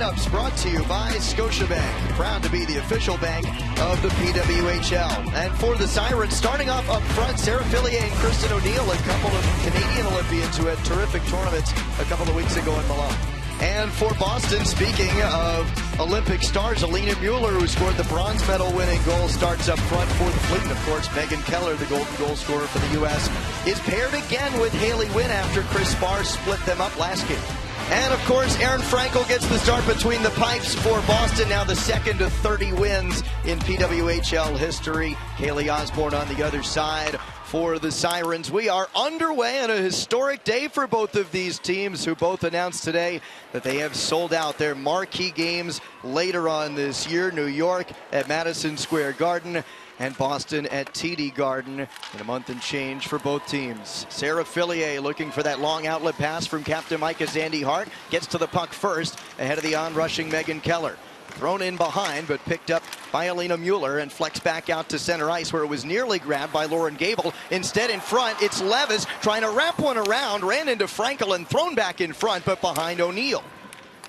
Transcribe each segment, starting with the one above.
Lineups brought to you by Scotiabank, proud to be the official bank of the PWHL. And for the Sirens, starting off up front, Sarah Fillier and Kristen O'Neill, a couple of Canadian Olympians who had terrific tournaments a couple of weeks ago in Milan. And for Boston, speaking of Olympic stars, Alina Mueller, who scored the bronze medal winning goal, starts up front for the Fleet. And of course, Megan Keller, the golden goal scorer for the U.S., is paired again with Haley Wynn after Chris Barr split them up last game. And of course, Erin Frankel gets the start between the pipes for Boston, now the second to 30 wins in PWHL history. Kaylee Osborne on the other side for the Sirens. We are underway on a historic day for both of these teams, who both announced today that they have sold out their marquee games later on this year. New York at Madison Square Garden and Boston at TD Garden in a month and change for both teams. Sarah Fillier looking for that long outlet pass from Captain Micah Zandy Hart. Gets to the puck first ahead of the on-rushing Megan Keller. Thrown in behind, but picked up by Alina Mueller and flexed back out to center ice, where it was nearly grabbed by Lauren Gable. Instead, in front, it's Levis trying to wrap one around, ran into Frankel and thrown back in front, but behind O'Neill.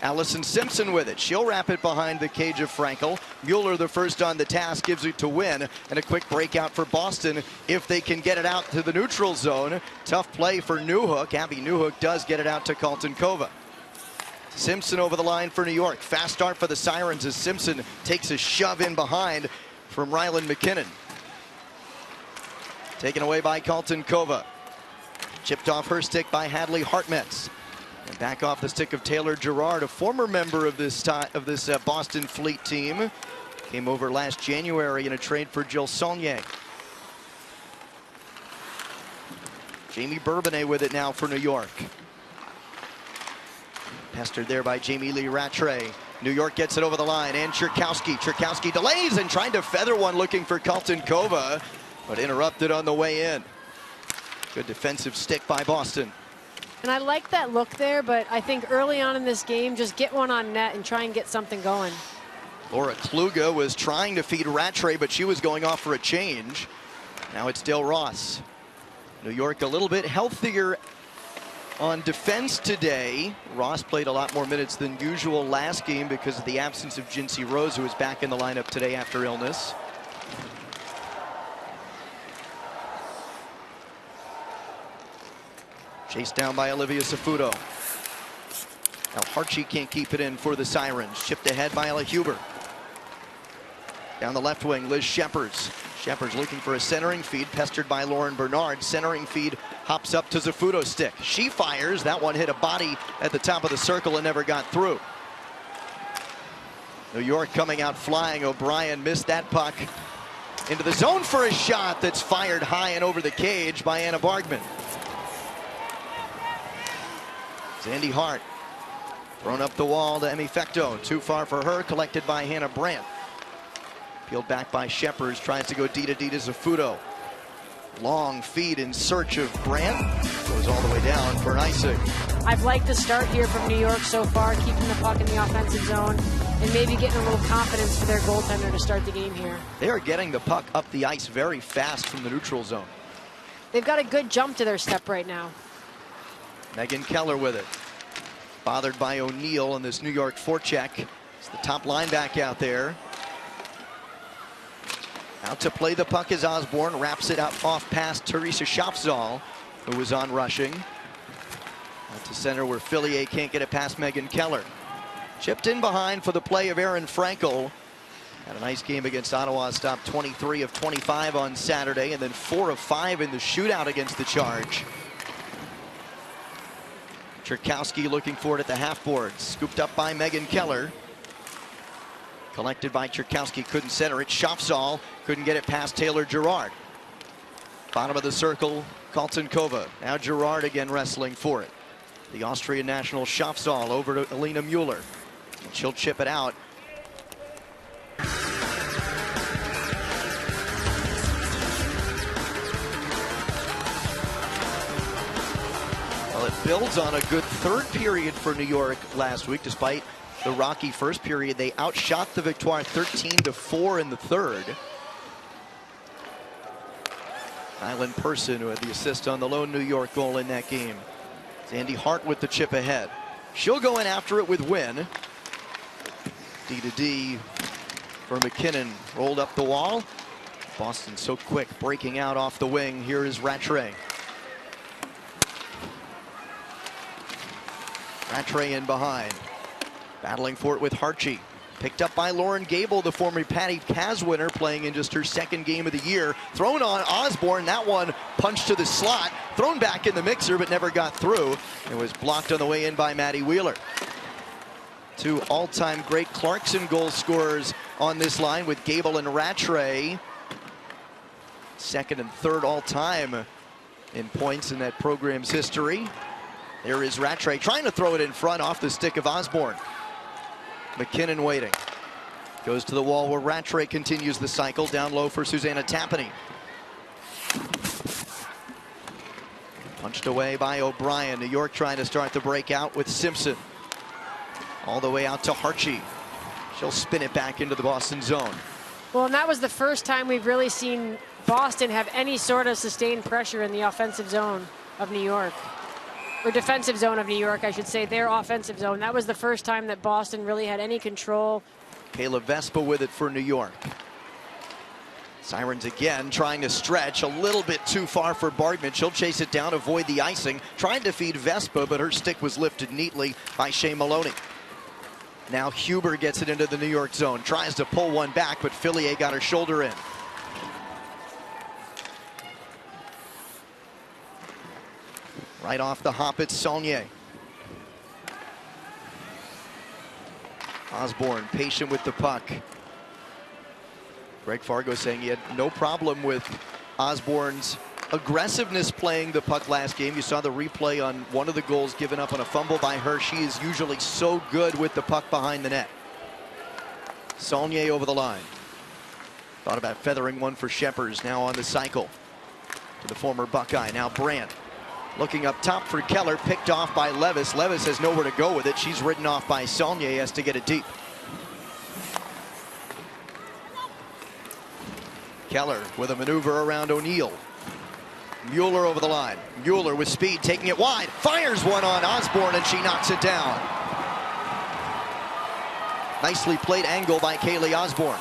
Allison Simpson with it. She'll wrap it behind the cage of Frankel. Mueller, the first on the task, gives it to Wynn. And a quick breakout for Boston if they can get it out to the neutral zone. Tough play for Newhook. Abby Newhook does get it out to Kaltenkova. Simpson over the line for New York. Fast start for the Sirens as Simpson takes a shove in behind from Ryland McKinnon. Taken away by Kaltenkova. Chipped off her stick by Hadley Hartmetz. And back off the stick of Taylor Gerard, a former member of this Boston Fleet team. Came over last January in a trade for Jill Saulnier. Jamie Bourbonnais with it now for New York. Pestered there by Jamie Lee Rattray. New York gets it over the line, and Cherkowski delays and trying to feather one, looking for Kaltenkova, but interrupted on the way in. Good defensive stick by Boston. And I like that look there, but I think early on in this game, just get one on net and try and get something going. Laura Kluge was trying to feed Rattray, but she was going off for a change. Now it's Dale Ross. New York a little bit healthier on defense today. Ross played a lot more minutes than usual last game because of the absence of Jinsey Rose, who is back in the lineup today after illness. Chased down by Olivia Safuto. Now Harchie can't keep it in for the Sirens. Chipped ahead by Ella Huber. Down the left wing, Liz Shepherds. Shepherds looking for a centering feed, pestered by Lauren Bernard. Centering feed hops up to Zafuto's stick. She fires. That one hit a body at the top of the circle and never got through. New York coming out flying. O'Brien missed that puck into the zone for a shot that's fired high and over the cage by Anna Bargman. Zandy Hart thrown up the wall to Emmy Fecto. Too far for her, collected by Hannah Brandt. Peeled back by Shepherds, tries to go D to Zafuto. Long feed in search of Brandt. Goes all the way down for an icing. I've liked the start here from New York so far, keeping the puck in the offensive zone and maybe getting a little confidence for their goaltender to start the game here. They are getting the puck up the ice very fast from the neutral zone. They've got a good jump to their step right now. Megan Keller with it. Bothered by O'Neill in this New York forecheck. It's the top line back out there. Out to play the puck is Osborne. Wraps it out off past Teresa Schaafzahl, who was on rushing. Out to center where Fillier can't get it past Megan Keller. Chipped in behind for the play of Erin Frankel. Had a nice game against Ottawa. Stopped 23 of 25 on Saturday, and then 4 of 5 in the shootout against the Charge. Cherkowski looking for it at the half board. Scooped up by Megan Keller. Collected by Cherkowski, couldn't center it. Schaafzahl couldn't get it past Taylor Gerard. Bottom of the circle, Kaltenkova. Now Gerard again wrestling for it. The Austrian national Schaafzahl over to Alina Mueller. And she'll chip it out. Well, it builds on a good third period for New York last week, despite the rocky first period. They outshot the Victoire 13-4 in the third. Island Person, who had the assist on the lone New York goal in that game. Zandy Hart with the chip ahead. She'll go in after it with Wynn. D to D for McKinnon. Rolled up the wall. Boston so quick, breaking out off the wing. Here is Rattray. Rattray in behind. Battling for it with Harchie. Picked up by Lauren Gable, the former Patty Kaz winner, playing in just her second game of the year. Thrown on Osborne. That one punched to the slot. Thrown back in the mixer, but never got through. It was blocked on the way in by Maddie Wheeler. Two all-time great Clarkson goal scorers on this line with Gable and Rattray. Second and third all-time in points in that program's history. There is Rattray trying to throw it in front off the stick of Osborne. McKinnon waiting. Goes to the wall where Rattray continues the cycle. Down low for Susanna Tapani. Punched away by O'Brien. New York trying to start the breakout with Simpson. All the way out to Harchie. She'll spin it back into the Boston zone. Well, and that was the first time we've really seen Boston have any sort of sustained pressure in the offensive zone of New York. Or defensive zone of New York, I should say, their offensive zone. That was the first time that Boston really had any control. Kayla Vespa with it for New York. Sirens again trying to stretch a little bit too far for Bargman. She'll chase it down, avoid the icing. Trying to feed Vespa, but her stick was lifted neatly by Shea Maloney. Now Huber gets it into the New York zone. Tries to pull one back, but Fillier got her shoulder in. Right off the hop, it's Saulnier. Osborne patient with the puck. Greg Fargo saying he had no problem with Osborne's aggressiveness playing the puck last game. You saw the replay on one of the goals given up on a fumble by her. She is usually so good with the puck behind the net. Saulnier over the line. Thought about feathering one for Sheppers. Now on the cycle to the former Buckeye. Now Brandt. Looking up top for Keller, picked off by Levis. Levis has nowhere to go with it. She's ridden off by Saulnier, has to get it deep. Keller with a maneuver around O'Neill. Mueller over the line. Mueller with speed, taking it wide. Fires one on Osborne, and she knocks it down. Nicely played angle by Kaylee Osborne.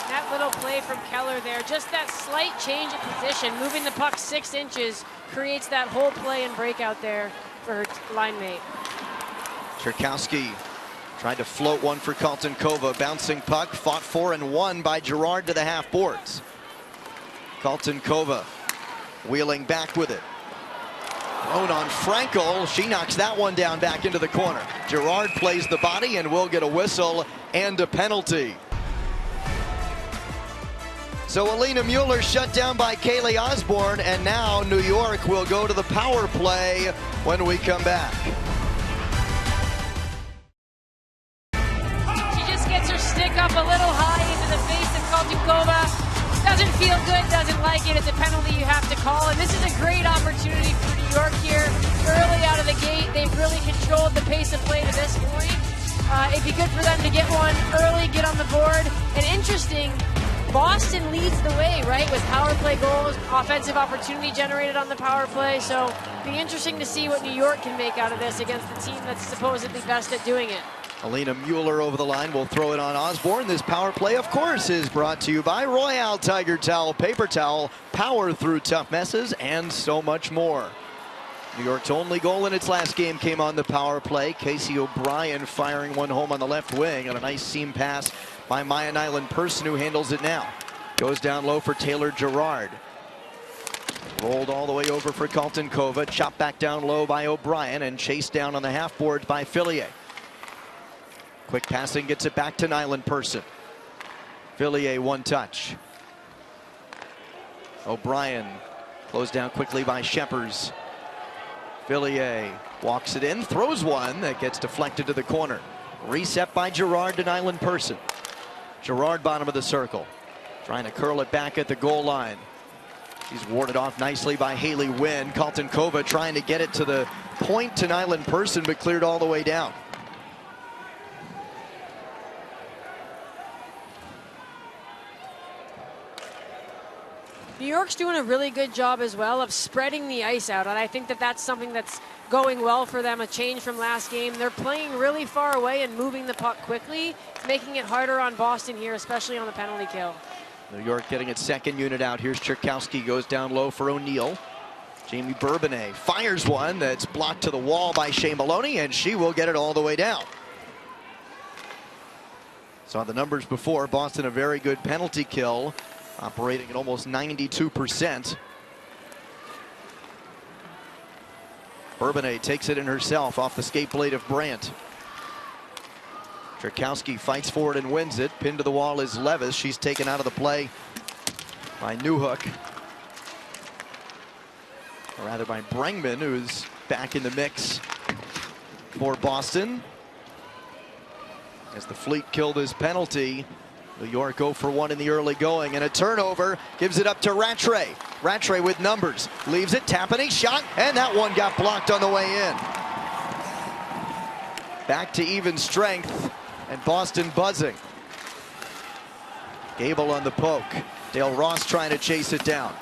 That little play from Keller there, just that slight change of position, moving the puck 6 inches, creates that whole play and breakout there for her line mate. Cherkowski tried to float one for Kaltenkova. Bouncing puck, fought for and won by Gerard to the half boards. Kaltenkova wheeling back with it. Thrown on Frankel. She knocks that one down back into the corner. Gerard plays the body and will get a whistle and a penalty. So Alina Mueller shut down by Kaylee Osborne, and now New York will go to the power play when we come back. She just gets her stick up a little high into the face of Kaltenkova. Doesn't feel good, doesn't like it. It's a penalty you have to call, and this is a great opportunity for New York here. Early out of the gate, they've really controlled the pace of play to this point. It'd be good for them to get one early, get on the board. And interesting, Boston leads the way, right, with power play goals, offensive opportunity generated on the power play. So it'll be interesting to see what New York can make out of this against the team that's supposedly best at doing it. Alina Mueller over the line will throw it on Osborne. This power play, of course, is brought to you by Royale Tiger Towel, paper towel, power through tough messes, and so much more. New York's only goal in its last game came on the power play. Casey O'Brien firing one home on the left wing on a nice seam pass by Maya Nyland-Person, who handles it now. Goes down low for Taylor Gerard. Rolled all the way over for Kaltenkova. Chopped back down low by O'Brien and chased down on the half boards by Fillier. Quick passing gets it back to Nyland-Person. Fillier one touch. O'Brien closed down quickly by Sheppers. Fillier walks it in, throws one that gets deflected to the corner. Reset by Gerard to Nyland-Person. Gerard bottom of the circle. Trying to curl it back at the goal line. He's warded off nicely by Haley Wynn. Kaltenkova trying to get it to the point to Nyland-Person, but cleared all the way down. New York's doing a really good job as well of spreading the ice out, and I think that that's something that's going well for them, a change from last game. They're playing really far away and moving the puck quickly, making it harder on Boston here, especially on the penalty kill. New York getting its second unit out. Here's Tchaikovsky, goes down low for O'Neill. Jamie Bourbonnais fires one that's blocked to the wall by Shea Maloney, and she will get it all the way down. Saw the numbers before. Boston a very good penalty kill, operating at almost 92%. Bourbonnais takes it in herself off the skate blade of Brandt. Tchaikovsky fights for it and wins it. Pinned to the wall is Levis. She's taken out of the play by Newhook. Or rather by Brengman, who's back in the mix for Boston. As the Fleet killed his penalty, New York 0 for 1 in the early going, and a turnover gives it up to Rattray. Rattray with numbers, leaves it, Tapani shot, and that one got blocked on the way in. Back to even strength, and Boston buzzing. Gable on the poke. Dale Ross trying to chase it down.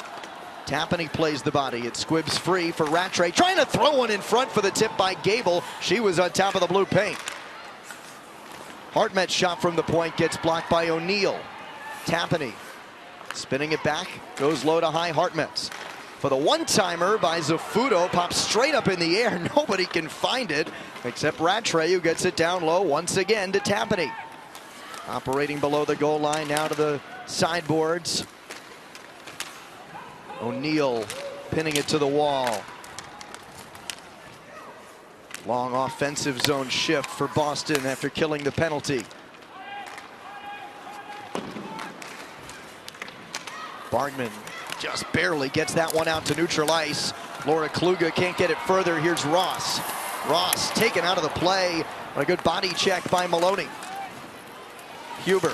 Tapani plays the body. It squibs free for Rattray, trying to throw one in front for the tip by Gable. She was on top of the blue paint. Hartmett's shot from the point gets blocked by O'Neill. Tapani spinning it back, goes low to high. Hartmett's for the one-timer by Zafudo, pops straight up in the air. Nobody can find it except Rattray, who gets it down low once again to Tapani. Operating below the goal line now to the sideboards. O'Neill pinning it to the wall. Long offensive zone shift for Boston after killing the penalty. Bargman just barely gets that one out to neutral ice. Laura Kluge can't get it further. Here's Ross. Ross taken out of the play. A good body check by Maloney. Huber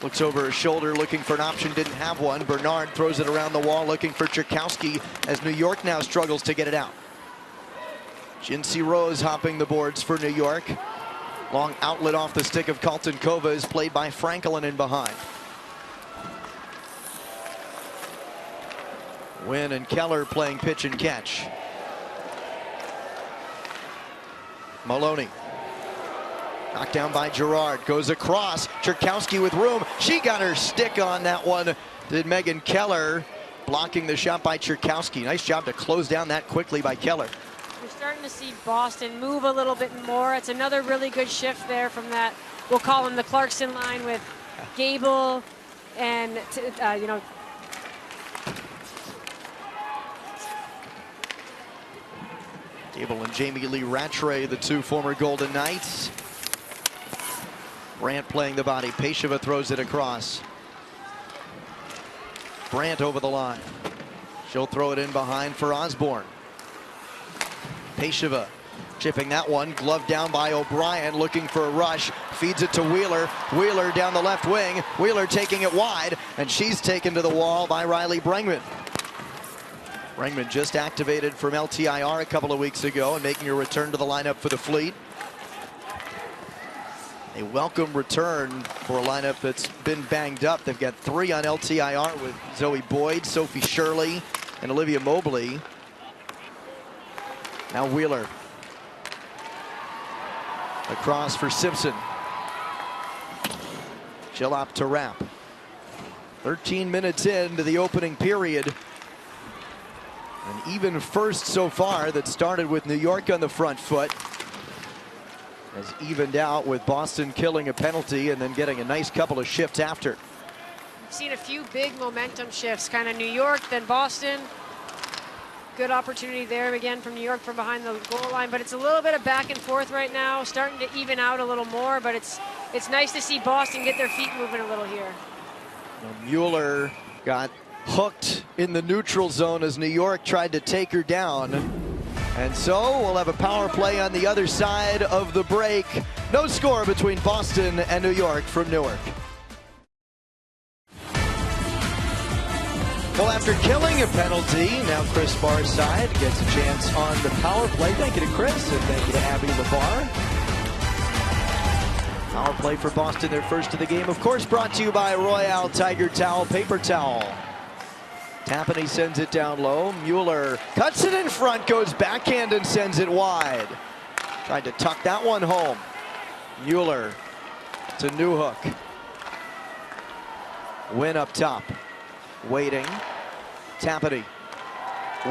looks over his shoulder looking for an option, didn't have one. Bernard throws it around the wall looking for Tchaikovsky as New York now struggles to get it out. Jinsey Rose hopping the boards for New York. Long outlet off the stick of Colton Kova is played by Franklin in behind. Wynn and Keller playing pitch and catch. Maloney. Knocked down by Gerard. Goes across. Tchaikovsky with room. She got her stick on that one. Did Megan Keller, blocking the shot by Tchaikovsky. Nice job to close down that quickly by Keller. We're starting to see Boston move a little bit more. It's another really good shift there from that, we'll call him the Clarkson line with Gable and, you know, Gable and Jamie Lee Rattray, the two former Golden Knights. Brandt playing the body. Pesheva throws it across. Brandt over the line. She'll throw it in behind for Osborne. Pesheva chipping that one. Glove down by O'Brien, looking for a rush. Feeds it to Wheeler. Wheeler down the left wing. Wheeler taking it wide, and she's taken to the wall by Riley Brengman. Brengman just activated from LTIR a couple of weeks ago and making a return to the lineup for the Fleet. A welcome return for a lineup that's been banged up. They've got 3 on LTIR with Zoe Boyd, Sophie Shirley, and Olivia Mobley. Now Wheeler. Across for Simpson. She'll opt to wrap. 13 minutes into the opening period. An even first so far that started with New York on the front foot. Has evened out with Boston killing a penalty and then getting a nice couple of shifts after. We've seen a few big momentum shifts, kind of New York, then Boston. Good opportunity there again from New York from behind the goal line, but it's a little bit of back and forth right now, starting to even out a little more, but it's nice to see Boston get their feet moving a little here. Well, Mueller got hooked in the neutral zone as New York tried to take her down. And so we'll have a power play on the other side of the break. No score between Boston and New York from Newark. Well, after killing a penalty, now Chris Barr's side gets a chance on the power play. Thank you to Chris and thank you to Abby LeVar. Power play for Boston, their first of the game. Of course, brought to you by Royale Tiger Towel Paper Towel. Tapani sends it down low. Mueller cuts it in front, goes backhand and sends it wide. Tried to tuck that one home. Mueller to Newhook. Wynn up top. Waiting. Tapani.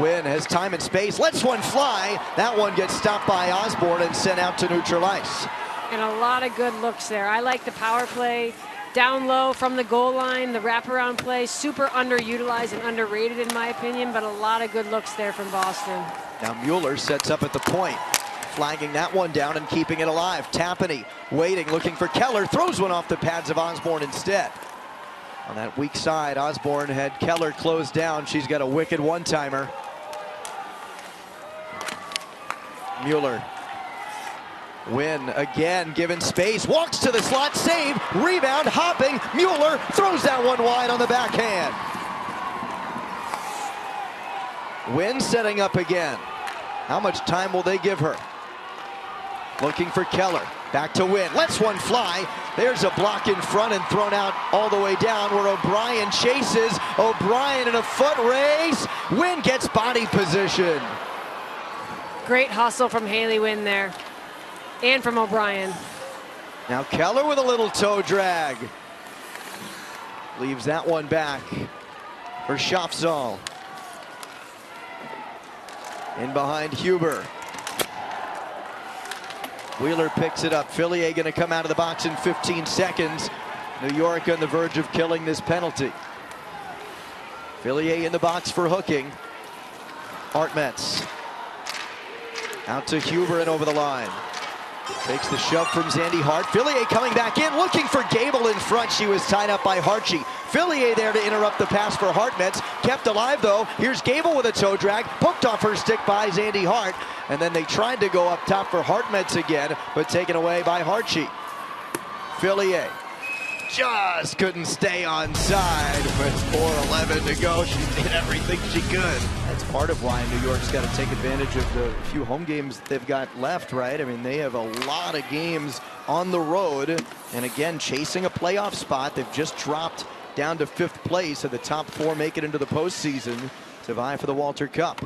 Wynn has time and space. Lets one fly. That one gets stopped by Osborne and sent out to neutral ice. And a lot of good looks there. I like the power play. Down low from the goal line, the wraparound play, super underutilized and underrated in my opinion, but a lot of good looks there from Boston. Now Mueller sets up at the point, flagging that one down and keeping it alive. Tapani waiting, looking for Keller, throws one off the pads of Osborne instead. On that weak side, Osborne had Keller closed down. She's got a wicked one-timer. Mueller. Wynn again given space, walks to the slot, save, rebound, hopping, Mueller throws that one wide on the backhand. Wynn setting up again. How much time will they give her? Looking for Keller, back to Wynn, lets one fly. There's a block in front and thrown out all the way down where O'Brien chases. O'Brien in a foot race. Wynn gets body position. Great hustle from Haley Wynn there. And from O'Brien. Now Keller with a little toe drag. Leaves that one back for Schaafzahl. In behind Huber. Wheeler picks it up. Fillier going to come out of the box in 15 seconds. New York on the verge of killing this penalty. Fillier in the box for hooking. Hartmetz. Out to Huber and over the line. Takes the shove from Zandy Hart. Fillier coming back in, looking for Gable in front. She was tied up by Hartchie. Fillier there to interrupt the pass for Hartmetz. Kept alive though. Here's Gable with a toe drag. Poked off her stick by Zandy Hart. And then they tried to go up top for Hartmetz again, but taken away by Hartchie. Fillier just couldn't stay on side with 4:11 to go. She did everything she could. That's part of why New York's got to take advantage of the few home games they've got left, right? I mean, they have a lot of games on the road. And again, chasing a playoff spot. They've just dropped down to 5th place. So the top 4 make it into the postseason to vie for the Walter Cup.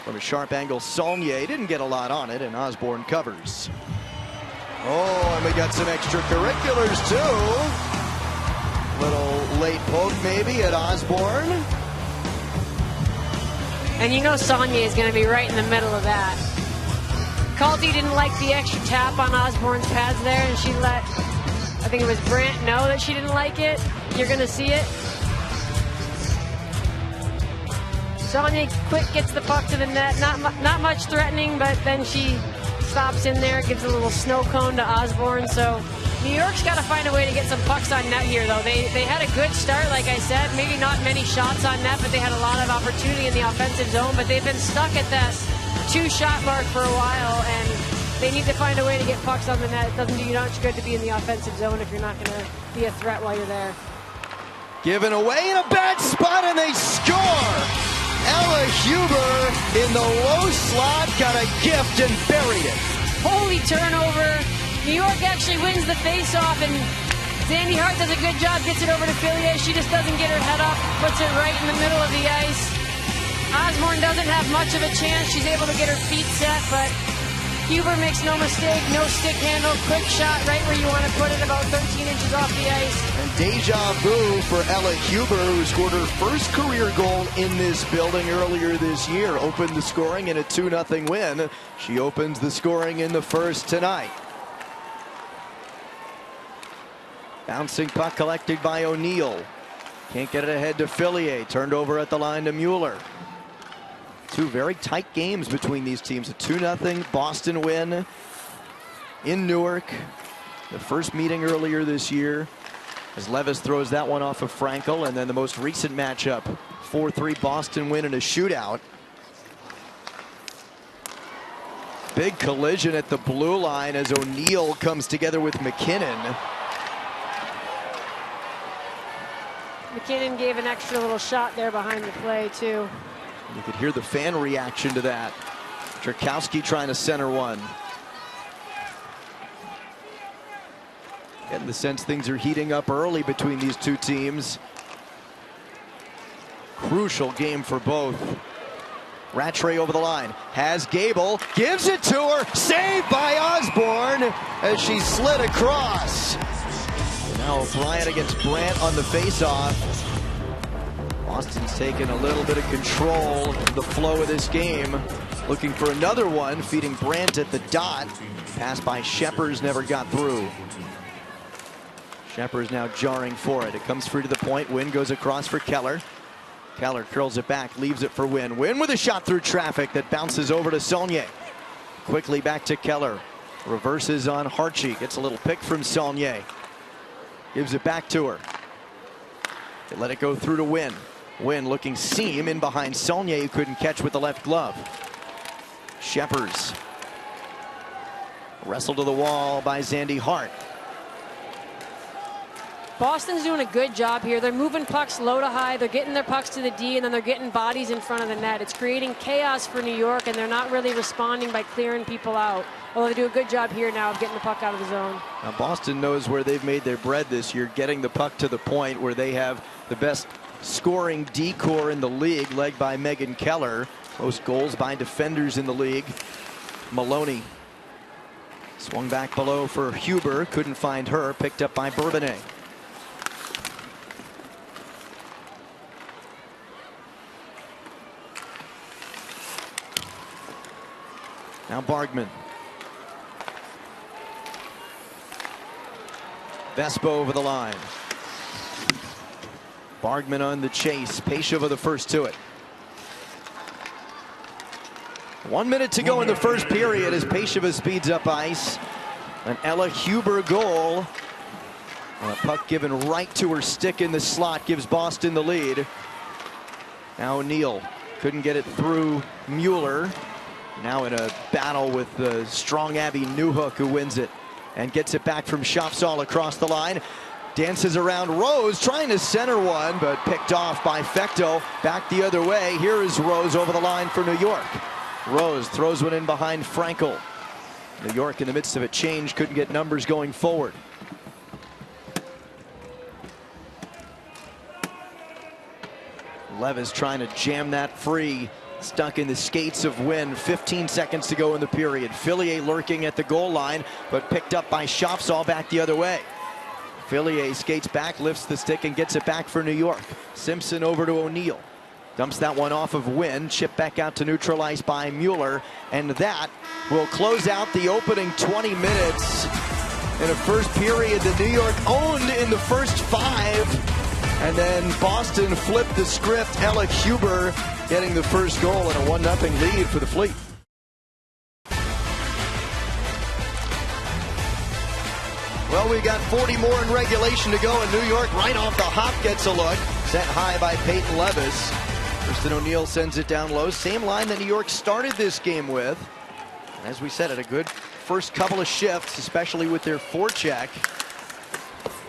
From a sharp angle, Saulnier didn't get a lot on it, and Osborne covers. Oh, and we got some extracurriculars too. Little late poke maybe at Osborne. And you know Saulnier is going to be right in the middle of that. Caldy didn't like the extra tap on Osborne's pads there, and she let, I think it was Brandt, know that she didn't like it. You're going to see it. Saulnier quick gets the puck to the net. Not much threatening, but then she stops in there, gives a little snow cone to Osborne. So New York's got to find a way to get some pucks on net here, though. They had a good start, like I said. Maybe not many shots on net, but they had a lot of opportunity in the offensive zone. But they've been stuck at that 2-shot mark for a while, and they need to find a way to get pucks on the net. It doesn't do you much good to be in the offensive zone if you're not going to be a threat while you're there. Given away in a bad spot, and they score! Ella Huber in the low slot got a gift and buried it. Holy turnover. New York actually wins the face-off, and Zandy Hart does a good job, gets it over to Fillier. She just doesn't get her head up, puts it right in the middle of the ice. Osborne doesn't have much of a chance. She's able to get her feet set, but Huber makes no mistake, no stick handle, quick shot right where you want to put it, about 13 inches off the ice. And deja vu for Ella Huber, who scored her first career goal in this building earlier this year. Opened the scoring in a 2-0 win. She opens the scoring in the first tonight. Bouncing puck collected by O'Neill. Can't get it ahead to Fillier. Turned over at the line to Mueller. 2 very tight games between these teams. A 2-0 Boston win in Newark. The first meeting earlier this year as Levis throws that one off of Frankel. And then the most recent matchup, 4-3 Boston win in a shootout. Big collision at the blue line as O'Neill comes together with McKinnon. McKinnon gave an extra little shot there behind the play, too. You could hear the fan reaction to that. Tchaikovsky trying to center one. Getting the sense things are heating up early between these two teams. Crucial game for both. Rattray over the line, has Gable, gives it to her, saved by Osborne as she slid across. Now Bryant against Brandt on the faceoff. Boston's taken a little bit of control of the flow of this game. Looking for another one, feeding Brandt at the dot. Pass by Sheppers never got through. Sheppers now jarring for it. It comes free to the point. Wynn goes across for Keller. Keller curls it back, leaves it for Wynn. Wynn with a shot through traffic that bounces over to Saulnier. Quickly back to Keller. Reverses on Hartshee. Gets a little pick from Saulnier. Gives it back to her. They let it go through to Wynn. Wynn looking seam in behind Saulnier, who couldn't catch with the left glove. Sheppers. Wrestled to the wall by Zandy Hart. Boston's doing a good job here. They're moving pucks low to high. They're getting their pucks to the D, and then they're getting bodies in front of the net. It's creating chaos for New York, and they're not really responding by clearing people out. Although they do a good job here now of getting the puck out of the zone. Now Boston knows where they've made their bread this year, getting the puck to the point where they have the best scoring D-core in the league, led by Megan Keller. Most goals by defenders in the league. Maloney swung back below for Huber, couldn't find her, picked up by Bourbonnais. Now Bargman. Vespo over the line. Bargman on the chase. Pashova the first to it. 1 minute to go in the first period as Pashova speeds up ice. An Ella Huber goal. And a puck given right to her stick in the slot gives Boston the lead. Now O'Neill couldn't get it through Mueller. Now in a battle with the strong Abby Newhook, who wins it and gets it back from Shopsall across the line. Dances around Rose, trying to center one, but picked off by Fecto. Back the other way. Here is Rose over the line for New York. Rose throws one in behind Frankel. New York in the midst of a change, couldn't get numbers going forward. Levis trying to jam that free. Stuck in the skates of Wynn. 15 seconds to go in the period. Fillier lurking at the goal line, but picked up by Shopsall back the other way. Fillier skates back, lifts the stick, and gets it back for New York. Simpson over to O'Neill. Dumps that one off of Wynn. Chip back out to neutral ice by Mueller. And that will close out the opening 20 minutes in a first period that New York owned in the first 5. And then Boston flipped the script. Ella Huber getting the first goal and a 1-0 lead for the Fleet. Well, we got 40 more in regulation to go, and New York right off the hop gets a look. Sent high by Peyton Levis. Kristen O'Neill sends it down low. Same line that New York started this game with. And as we said, at a good first couple of shifts, especially with their forecheck.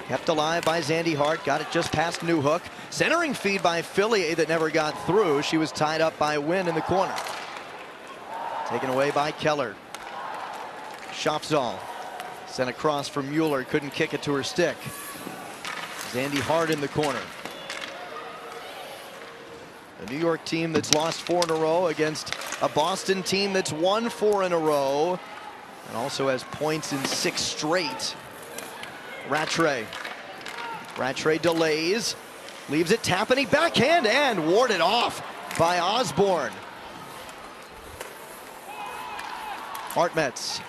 Kept alive by Zandy Hart, got it just past Newhook. Centering feed by Fillier that never got through. She was tied up by Wynn in the corner. Taken away by Keller. Shopsall sent across from Mueller, couldn't kick it to her stick. Zandy Hart in the corner. The New York team that's lost 4 in a row against a Boston team that's won 4 in a row and also has points in 6 straight. Rattray. Rattray delays, leaves it Tapani, backhand, and warded off by Osborne. Hartmetz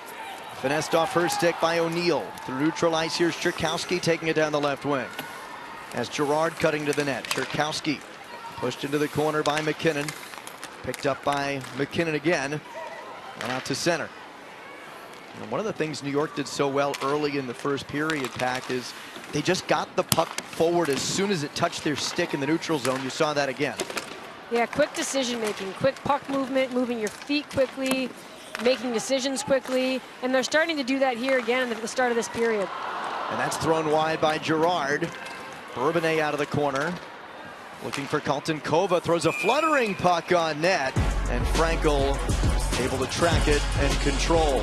finessed off her stick by O'Neill. Through neutral ice, here's Cherkowski taking it down the left wing. As Gerard cutting to the net. Cherkowski pushed into the corner by McKinnon. Picked up by McKinnon again. And out to center. And one of the things New York did so well early in the first period, Pack, is they just got the puck forward as soon as it touched their stick in the neutral zone. You saw that again. Yeah, quick decision making, quick puck movement, moving your feet quickly, making decisions quickly, and they're starting to do that here again at the start of this period. And that's thrown wide by Gerard. Bourbonnais out of the corner. Looking for Colton Kova, throws a fluttering puck on net, and Frankel able to track it and control.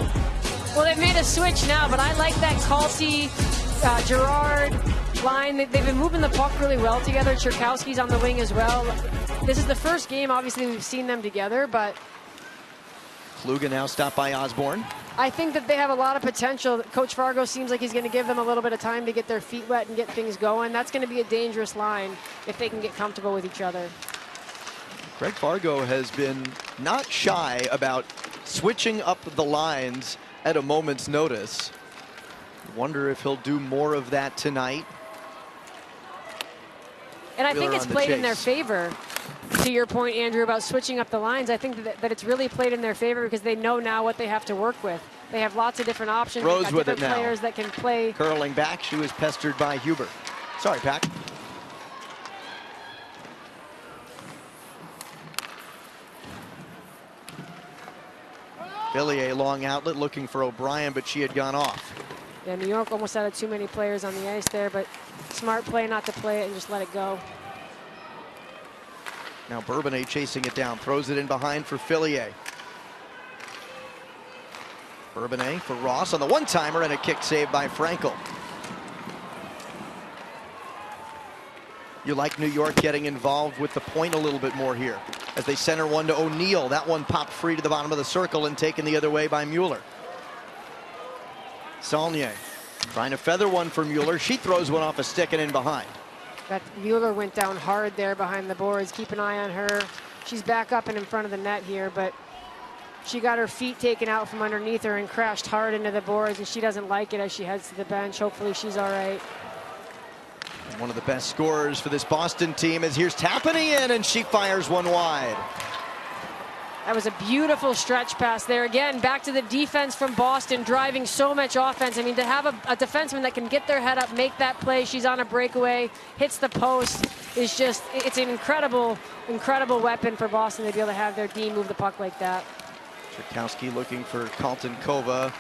Well, they've made a switch now, but I like that Colty, Gerard, line. They've been moving the puck really well together. Cherkowski's on the wing as well. This is the first game, obviously, we've seen them together, but Kluge now stopped by Osborne. I think that they have a lot of potential. Coach Fargo seems like he's going to give them a little bit of time to get their feet wet and get things going. That's going to be a dangerous line if they can get comfortable with each other. Greg Fargo has been not shy about switching up the lines at a moment's notice. Wonder if he'll do more of that tonight. And I think it's played in their favor. To your point, Andrew, about switching up the lines, I think that it's really played in their favor because they know now what they have to work with. They have lots of different options. Rose with it now. Players that can play. Curling back, she was pestered by Huber. Sorry, Pack. Villiers long outlet looking for O'Brien, but she had gone off. Yeah, New York almost had too many players on the ice there, but smart play not to play it and just let it go. Now Bourbonnais chasing it down, throws it in behind for Fillier. Bourbonnais for Ross on the one-timer and a kick saved by Frankel. You like New York getting involved with the point a little bit more here as they center one to O'Neill. That one popped free to the bottom of the circle and taken the other way by Mueller. Saulnier trying to feather one for Mueller. She throws one off a stick and in behind. That Mueller went down hard there behind the boards. Keep an eye on her. She's back up and in front of the net here, but she got her feet taken out from underneath her and crashed hard into the boards, and she doesn't like it as she heads to the bench. Hopefully she's all right. One of the best scorers for this Boston team is here's Tapani in, and she fires one wide. That was a beautiful stretch pass there. Again, back to the defense from Boston, driving so much offense. I mean, to have a defenseman that can get their head up, make that play. She's on a breakaway, hits the post, is just, it's an incredible, incredible weapon for Boston to be able to have their D move the puck like that. Cherkowski looking for Colton Kova.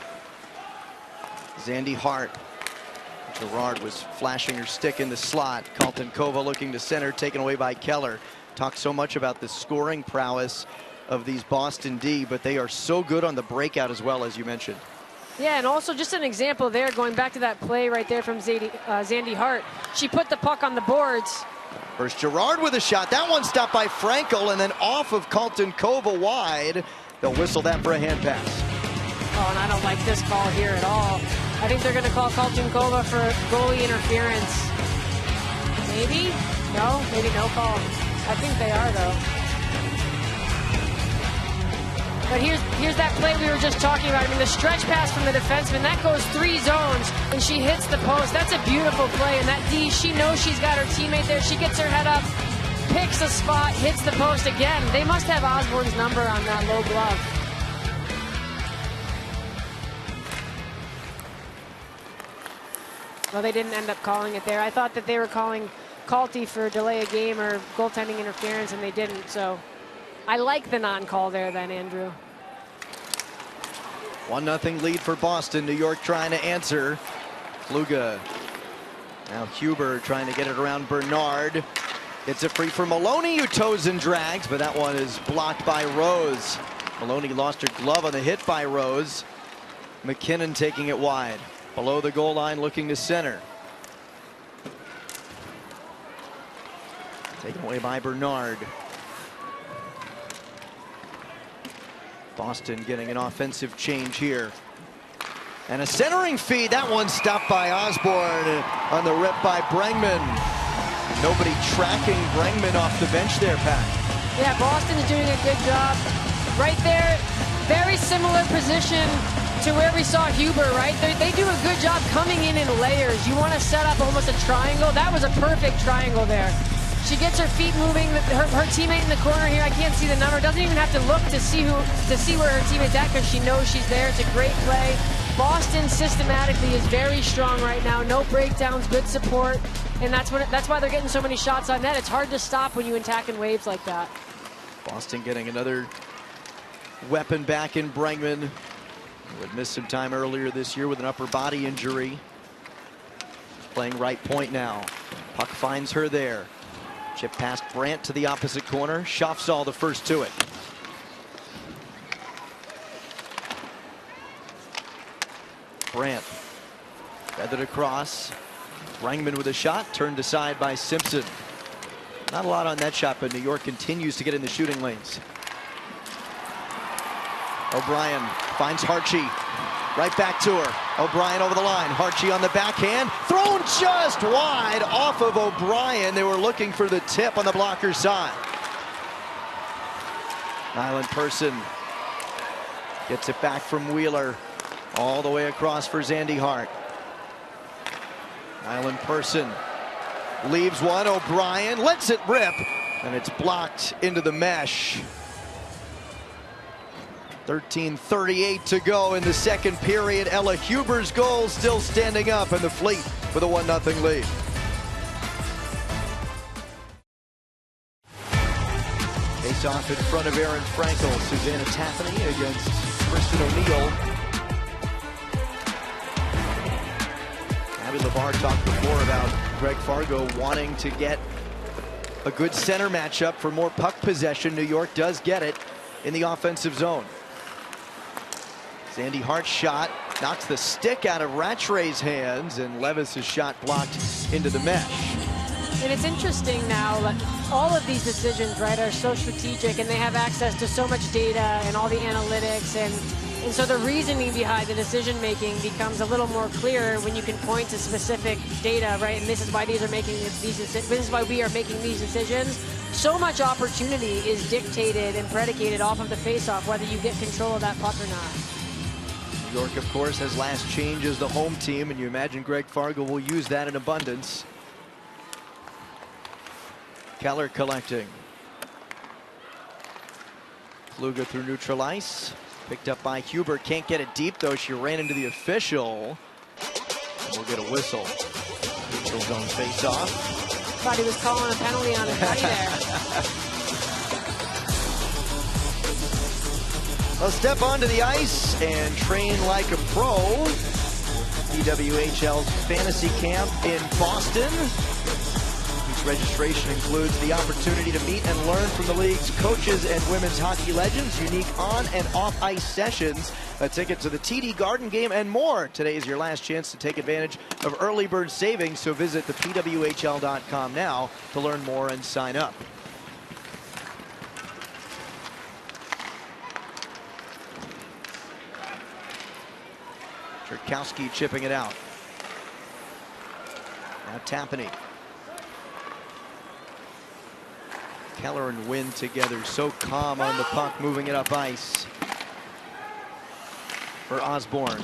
Zandy Hart. Gerard was flashing her stick in the slot. Colton Kova looking to center, taken away by Keller. Talked so much about the scoring prowess of these Boston D, but they are so good on the breakout as well, as you mentioned. Yeah, and also just an example there, going back to that play right there from Zandy Hart. She put the puck on the boards. First Gerard with a shot. That one stopped by Frankel and then off of Colton Kova wide. They'll whistle that for a hand pass. Oh, and I don't like this call here at all. I think they're going to call Colton Kova for goalie interference. Maybe? No? Maybe no call. I think they are, though. But here's that play we were just talking about. I mean, the stretch pass from the defenseman, that goes 3 zones, and she hits the post. That's a beautiful play, and that D, she knows she's got her teammate there. She gets her head up, picks a spot, hits the post again. They must have Osborne's number on that low glove. Well, they didn't end up calling it there. I thought that they were calling Calty for delay a game or goaltending interference, and they didn't, so I like the non-call there then, Andrew. 1-0 lead for Boston. New York trying to answer. Kluge. Now Huber trying to get it around Bernard. It's a free for Maloney, who toes and drags, but that one is blocked by Rose. Maloney lost her glove on the hit by Rose. McKinnon taking it wide. Below the goal line, looking to center. Taken away by Bernard. Boston getting an offensive change here. And a centering feed. That one stopped by Osborne on the rip by Bregman. Nobody tracking Bregman off the bench there, Pat. Yeah, Boston's doing a good job. Right there, very similar position to where we saw Huber, right? They do a good job coming in layers. You want to set up almost a triangle. That was a perfect triangle there. She gets her feet moving. Her teammate in the corner here, I can't see the number, doesn't even have to look to see where her teammate's at because she knows she's there. It's a great play. Boston systematically is very strong right now. No breakdowns, good support, and that's why they're getting so many shots on net. It's hard to stop when you attack in waves like that. Boston getting another weapon back in Bregman, who had missed some time earlier this year with an upper body injury. Playing right point now. Puck finds her there. Chip past Brandt to the opposite corner. Schaffsaw the first to it. Brandt feathered across. Rangman with a shot, turned aside by Simpson. Not a lot on that shot, but New York continues to get in the shooting lanes. O'Brien finds Harchie. Right back to her. O'Brien over the line. Harchie on the backhand. Thrown just wide off of O'Brien. They were looking for the tip on the blocker's side. Nyland Person gets it back from Wheeler. All the way across for Zandy Hart. Nyland Person leaves one. O'Brien lets it rip. And it's blocked into the mesh. 13:38 to go in the second period. Ella Huber's goal still standing up, and the Fleet with a 1-0 lead. Face off in front of Erin Frankel. Susanna Taffany against Kristen O'Neill. Abby LeVar talked before about Greg Fargo wanting to get a good center matchup for more puck possession. New York does get it in the offensive zone. Zandy Hart's shot knocks the stick out of Rattray's hands, and Levis's shot blocked into the mesh. And it's interesting now, like, all of these decisions, right, are so strategic, and they have access to so much data and all the analytics, and so the reasoning behind the decision making becomes a little more clear when you can point to specific data, right? And this is why these are making this is why we are making these decisions. So much opportunity is dictated and predicated off of the faceoff, whether you get control of that puck or not. New York, of course, has last change as the home team, and you imagine Greg Fargo will use that in abundance. Keller collecting. Kluge through neutral ice. Picked up by Huber. Can't get it deep, though. She ran into the official. And we'll get a whistle. Neutral zone face-off. Thought he was calling a penalty on his buddy there. Well, step onto the ice and train like a pro. PWHL's fantasy camp in Boston. Each registration includes the opportunity to meet and learn from the league's coaches and women's hockey legends, unique on and off ice sessions, a ticket to the TD Garden game, and more. Today is your last chance to take advantage of early bird savings, so visit the PWHL.com now to learn more and sign up. Cherkowski chipping it out. Now Tappany. Keller and Wynn together, so calm on the puck, moving it up ice. For Osborne.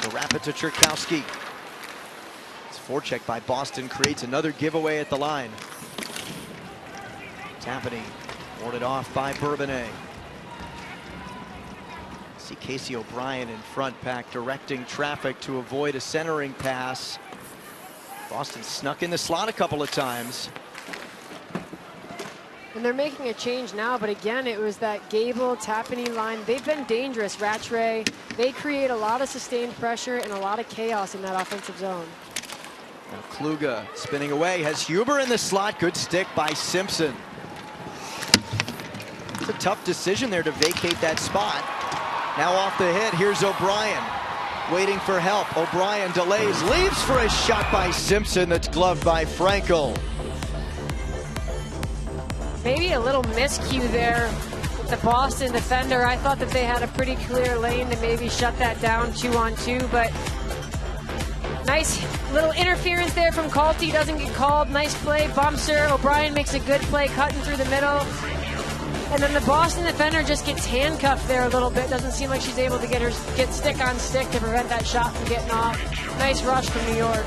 To wrap it to Cherkowski. This forecheck by Boston creates another giveaway at the line. Tappany warded off by Bourbonnais. See Casey O'Brien in front pack directing traffic to avoid a centering pass. Boston snuck in the slot a couple of times. And they're making a change now, but again, it was that Gable, Tappany line. They've been dangerous, Rattray. They create a lot of sustained pressure and a lot of chaos in that offensive zone. Now Kluge spinning away, has Huber in the slot. Good stick by Simpson. It's a tough decision there to vacate that spot. Now off the hit, here's O'Brien. Waiting for help. O'Brien delays, leaves for a shot by Simpson that's gloved by Frankel. Maybe a little miscue there with the Boston defender. I thought that they had a pretty clear lane to maybe shut that down 2-on-2, but nice little interference there from Calty. Doesn't get called. Nice play, bumps her. O'Brien makes a good play, cutting through the middle. And then the Boston defender just gets handcuffed there a little bit. Doesn't seem like she's able to get stick on stick to prevent that shot from getting off. Nice rush from New York.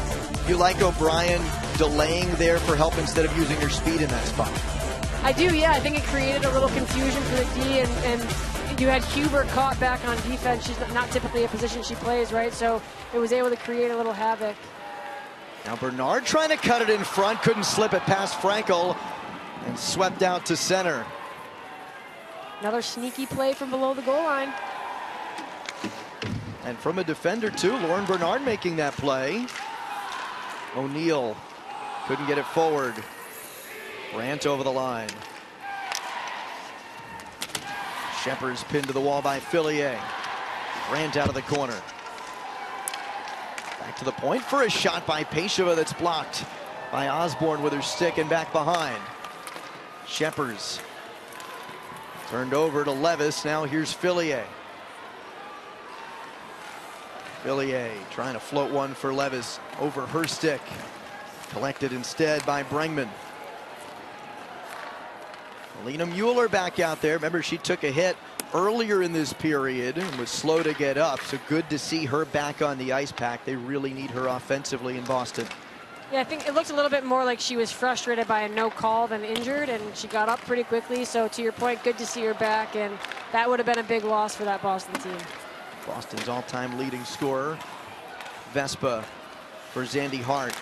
You like O'Brien delaying there for help instead of using her speed in that spot? I do, yeah. I think it created a little confusion for the D, and you had Huber caught back on defense. She's not typically a position she plays, right? So it was able to create a little havoc. Now Bernard trying to cut it in front, couldn't slip it past Frankel, and swept out to center. Another sneaky play from below the goal line. And from a defender too, Lauren Bernard making that play. O'Neill couldn't get it forward. Brandt over the line. Shepard's pinned to the wall by Fillier. Brandt out of the corner. Back to the point for a shot by Peshova that's blocked by Osborne with her stick and back behind. Shepers turned over to Levis. Now here's Fillier. Fillier trying to float one for Levis over her stick. Collected instead by Brengman. Alina Mueller back out there. Remember, she took a hit earlier in this period and was slow to get up. So good to see her back on the ice pack. They really need her offensively in Boston. Yeah, I think it looked a little bit more like she was frustrated by a no call than injured, and she got up pretty quickly. So to your point, good to see her back, and that would have been a big loss for that Boston team. Boston's all-time leading scorer, Vespa for Zandy Hart.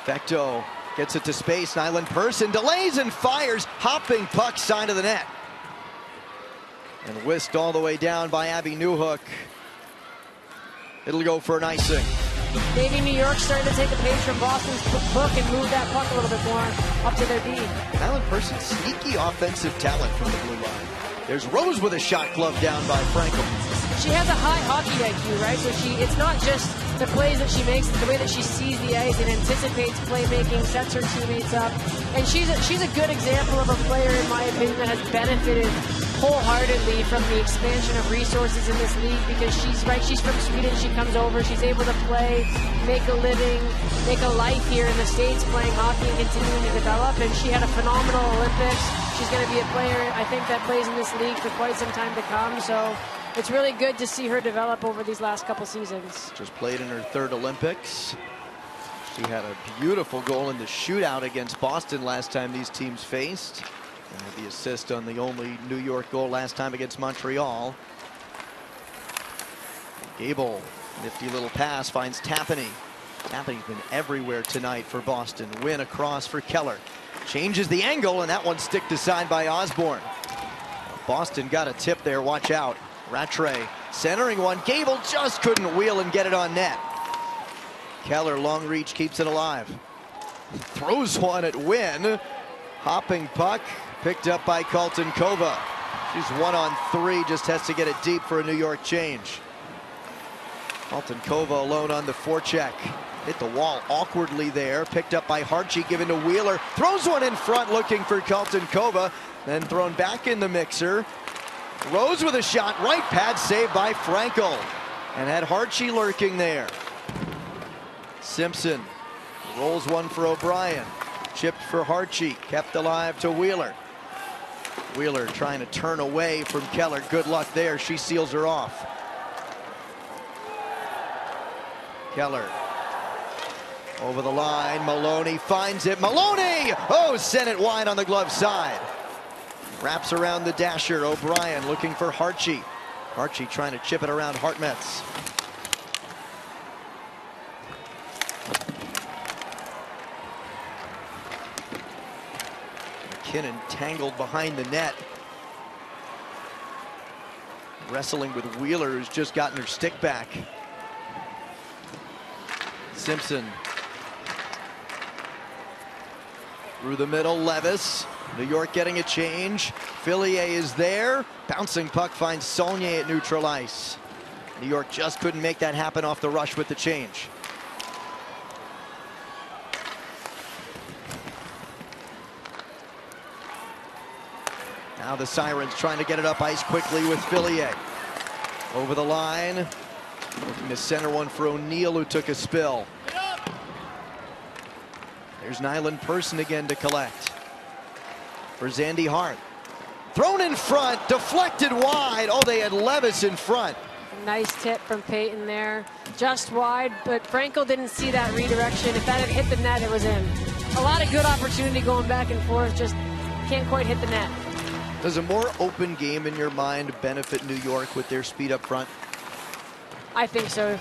Vecto gets it to space. Nyland Person delays and fires. Hopping puck side of the net. And whisked all the way down by Abby Newhook. It'll go for an icing. Maybe New York starting to take a page from Boston's book and move that puck a little bit more up to their D. Nyland Person, sneaky offensive talent from the blue line. There's Rose with a shot gloved down by Frankel. She has a high hockey IQ, right? So it's not just the plays that she makes, it's the way that she sees the ice and anticipates playmaking, sets her teammates up. And she's a good example of a player, in my opinion, that has benefited wholeheartedly from the expansion of resources in this league, because she's from Sweden. She comes over, she's able to play, make a living, make a life here in the States playing hockey and continuing to develop. And she had a phenomenal Olympics. She's going to be a player, I think, that plays in this league for quite some time to come. So it's really good to see her develop over these last couple seasons. Just played in her third Olympics. She had a beautiful goal in the shootout against Boston last time these teams faced. And the assist on the only New York goal last time against Montreal. Gable, nifty little pass, finds Tapany. Tapany's been everywhere tonight for Boston. Win across for Keller. Changes the angle, and that one sticked aside by Osborne. Boston got a tip there, watch out. Rattray centering one. Gable just couldn't wheel and get it on net. Keller, long reach, keeps it alive. Throws one at Wynn. Hopping puck, picked up by Colton Kova. She's 1-on-3, just has to get it deep for a New York change. Colton Kova alone on the forecheck. Hit the wall awkwardly there, picked up by Hartje, given to Wheeler. Throws one in front looking for Colton Kova, then thrown back in the mixer. Rose with a shot, right pad saved by Frankel. And had Hartje lurking there. Simpson rolls one for O'Brien. Chipped for Hartje, kept alive to Wheeler. Wheeler trying to turn away from Keller. Good luck there, she seals her off. Keller over the line, Maloney finds it. Maloney! Oh, sent it wide on the glove side. Wraps around the dasher. O'Brien looking for Hartje. Hartje trying to chip it around Hartmetz. McKinnon tangled behind the net. Wrestling with Wheeler, who's just gotten her stick back. Simpson. Through the middle, Levis. New York getting a change. Fillier is there. Bouncing puck finds Saulnier at neutral ice. New York just couldn't make that happen off the rush with the change. Now the Sirens trying to get it up ice quickly with Fillier. Over the line. Looking to center one for O'Neill, who took a spill. There's Nyland Person again to collect. For Zandy Hart. Thrown in front, deflected wide. Oh, they had Levis in front. Nice tip from Peyton there. Just wide, but Frankel didn't see that redirection. If that had hit the net, it was in. A lot of good opportunity going back and forth, just can't quite hit the net. Does a more open game in your mind benefit New York with their speed up front? I think so.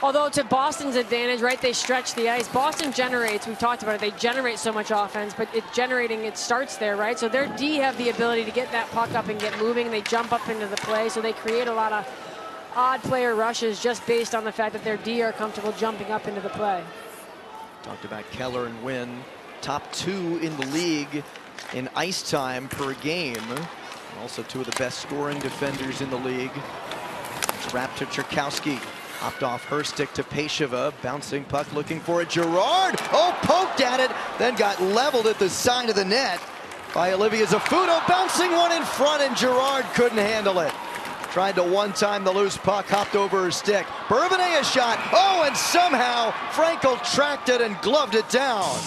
Although to Boston's advantage, right, they stretch the ice. Boston generates, we've talked about it, they generate so much offense, but it starts there, right? So their D have the ability to get that puck up and get moving. They jump up into the play, so they create a lot of odd player rushes just based on the fact that their D are comfortable jumping up into the play. Talked about Keller and Wynn, top 2 in the league in ice time per game. Also 2 of the best scoring defenders in the league. It's wrapped to Cherkowski. Hopped off her stick to Pesheva. Bouncing puck looking for it. Girard. Oh, poked at it. Then got leveled at the side of the net by Olivia Zafuto. Bouncing one in front, and Girard couldn't handle it. Tried to one-time the loose puck. Hopped over her stick. Bourbonnais a shot. Oh, and somehow Frankel tracked it and gloved it down.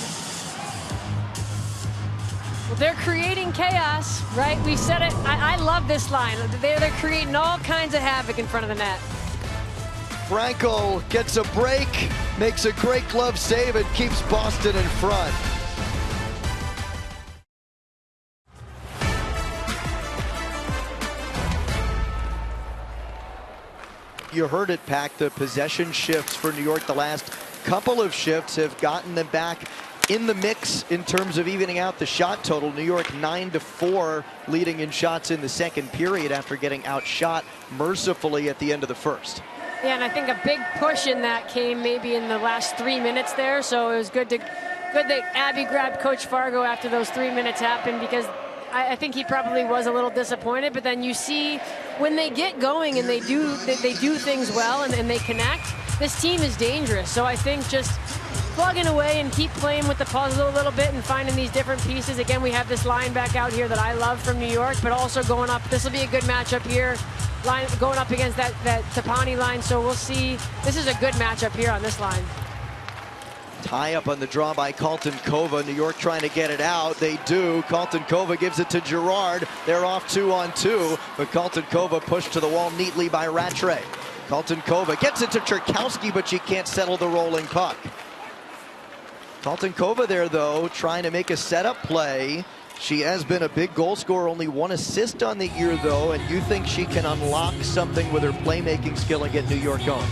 Well, they're creating chaos, right? We said it. I love this line. They're creating all kinds of havoc in front of the net. Frankel gets a break, makes a great glove save, and keeps Boston in front. You heard it, Pack. The possession shifts for New York the last couple of shifts have gotten them back in the mix in terms of evening out the shot total. New York 9-4 leading in shots in the second period after getting outshot mercifully at the end of the first. Yeah, and I think a big push in that came maybe in the last 3 minutes there. So it was good that Abby grabbed Coach Fargo after those 3 minutes happened, because I think he probably was a little disappointed. But then you see when they get going and they do things well and they connect, this team is dangerous. So I think just plugging away and keep playing with the puzzle a little bit and finding these different pieces. Again, we have this line back out here that I love from New York, but also going up. This will be a good matchup here, going up against that Tapani line. So we'll see. This is a good matchup here on this line. Tie up on the draw by Colton Kova. New York trying to get it out. They do. Colton Kova gives it to Girard. They're off 2-on-2, but Colton Kova pushed to the wall neatly by Rattray. Colton Kova gets it to Cherkowski, but she can't settle the rolling puck. Colton Kova there, though, trying to make a setup play. She has been a big goal scorer, only 1 assist on the year, though, and you think she can unlock something with her playmaking skill and get New York going.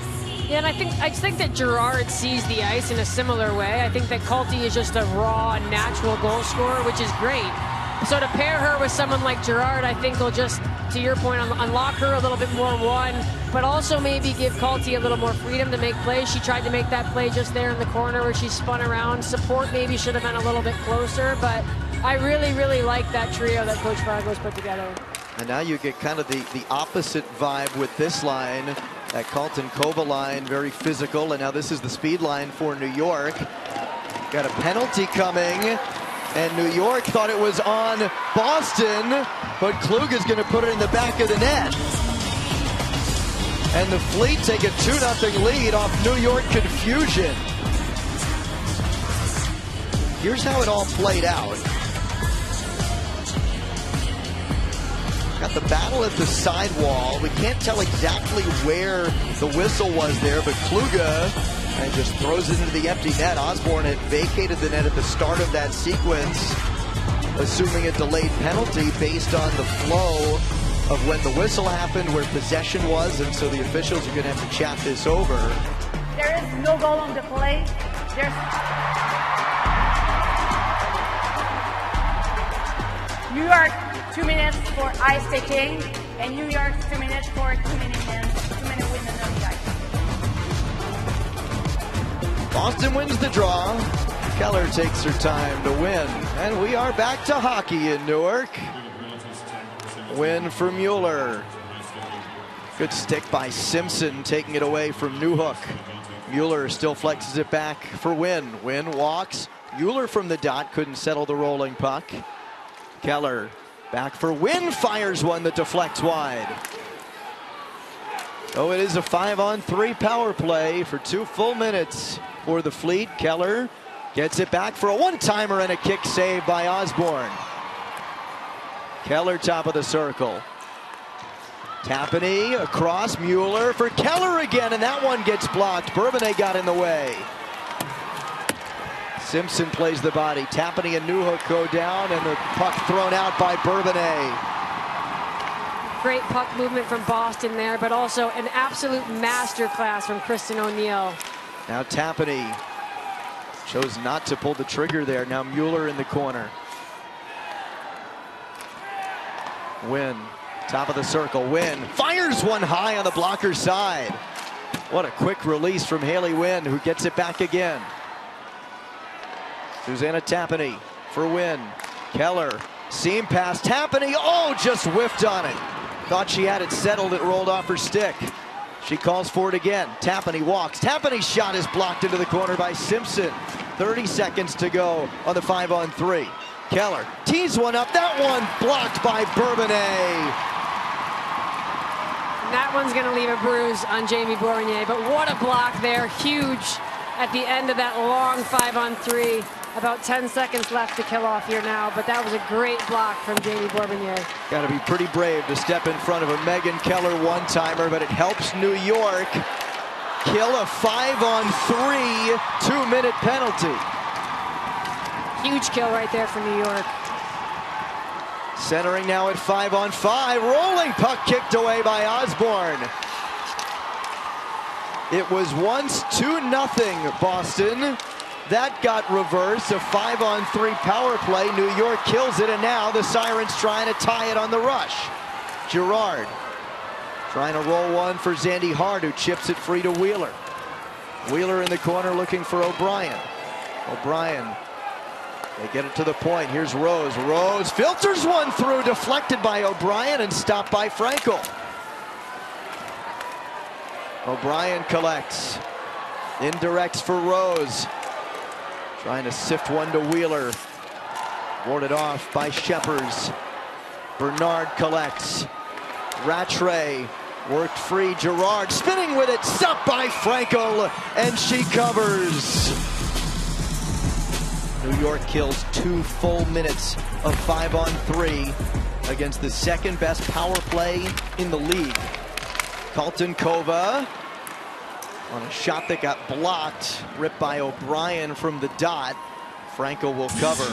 Yeah, and I just think that Girard sees the ice in a similar way. I think that Colty is just a raw, natural goal scorer, which is great. So to pair her with someone like Girard, I think will just, to your point, unlock her a little bit more, one, but also maybe give Colty a little more freedom to make plays. She tried to make that play just there in the corner where she spun around. Support maybe should have been a little bit closer, but I really, really like that trio that Coach Fargo's put together. And now you get kind of the opposite vibe with this line. That Colton Kova line, very physical, and now this is the speed line for New York. Got a penalty coming, and New York thought it was on Boston, but Klug is going to put it in the back of the net. And the Fleet take a 2-0 lead off New York confusion. Here's how it all played out. Got the battle at the sidewall. We can't tell exactly where the whistle was there, but Kluge and just throws it into the empty net. Osborne had vacated the net at the start of that sequence, assuming a delayed penalty based on the flow of when the whistle happened, where possession was, and so the officials are going to have to chat this over. There is no goal on the play. New York 2 minutes for ice taking, and New York 2 minutes for 2-minute win on the ice. Boston wins the draw. Keller takes her time to win, and we are back to hockey in Newark. Win for Mueller. Good stick by Simpson, taking it away from Newhook. Mueller still flexes it back for Wynn. Wynn walks. Mueller from the dot couldn't settle the rolling puck. Keller back for Wynn, fires one that deflects wide. Oh, it is a 5-on-3 power play for 2 full minutes for the Fleet. Keller gets it back for a one-timer and a kick save by Osborne. Keller top of the circle. Tapani across, Mueller for Keller again, and that one gets blocked. Bourbonnais got in the way. Simpson plays the body. Tapani and Newhook go down, and the puck thrown out by Bourbonnais. Great puck movement from Boston there, but also an absolute masterclass from Kristen O'Neill. Now Tapani chose not to pull the trigger there. Now Mueller in the corner. Wynn, top of the circle. Wynn fires one high on the blocker's side. What a quick release from Haley Wynn, who gets it back again. Susanna Tapani for Wynn. Keller, seam pass. Tapani, oh, just whiffed on it. Thought she had it settled, it rolled off her stick. She calls for it again. Tapani walks. Tapani's shot is blocked into the corner by Simpson. 30 seconds to go on the 5-on-3. Keller tees one up. That one blocked by Bourbonnais. That one's going to leave a bruise on Jamie Bourbonnais, but what a block there. Huge at the end of that long 5-on-3. About 10 seconds left to kill off here now, but that was a great block from Jamie Bourbonnais. Got to be pretty brave to step in front of a Megan Keller one-timer, but it helps New York kill a 5-on-3 2-minute penalty. Huge kill right there for New York. Centering now at 5-on-5. Rolling puck kicked away by Osborne. It was once 2-0 Boston. That got reversed. A 5-on-3 power play. New York kills it, and now the Sirens trying to tie it on the rush. Girard trying to roll one for Zandy Hart, who chips it free to Wheeler. Wheeler in the corner looking for O'Brien. O'Brien, they get it to the point. Here's Rose. Rose filters one through, deflected by O'Brien and stopped by Frankel. O'Brien collects. Indirects for Rose. Trying to sift one to Wheeler. Warded off by Sheppers. Bernard collects. Rattray worked free. Girard spinning with it. Stopped by Frankel, and she covers. New York kills 2 full minutes of 5-on-3 against the second best power play in the league. Colton Kova on a shot that got blocked, ripped by O'Brien from the dot. Frankel will cover.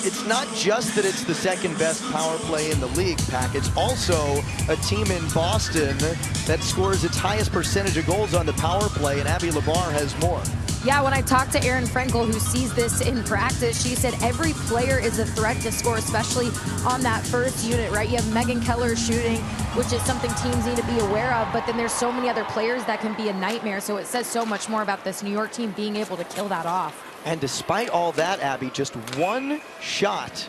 It's not just that it's the second best power play in the league, Pack. It's also a team in Boston that scores its highest percentage of goals on the power play, and Abby Labar has more. Yeah, when I talked to Erin Frankel, who sees this in practice, she said every player is a threat to score, especially on that first unit, right? You have Megan Keller shooting, which is something teams need to be aware of, but then there's so many other players that can be a nightmare, so it says so much more about this New York team being able to kill that off. And despite all that, Abby, just one shot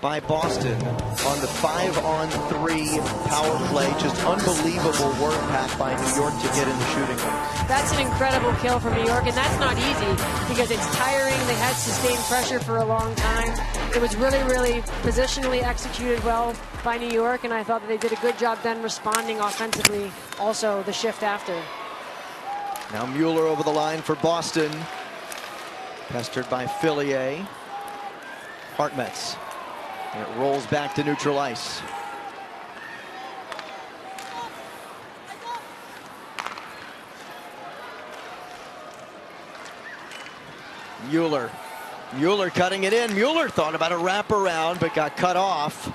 by Boston on the 5-on-3 power play. Just unbelievable work, Pat, by New York to get in the shooting range. That's an incredible kill from New York, and that's not easy because it's tiring. They had sustained pressure for a long time. It was really, really positionally executed well by New York, and I thought that they did a good job then responding offensively also the shift after. Now Mueller over the line for Boston. Pestered by Fillier. Hartmetz. And it rolls back to neutral ice. Mueller. Mueller cutting it in. Mueller thought about a wraparound, but got cut off.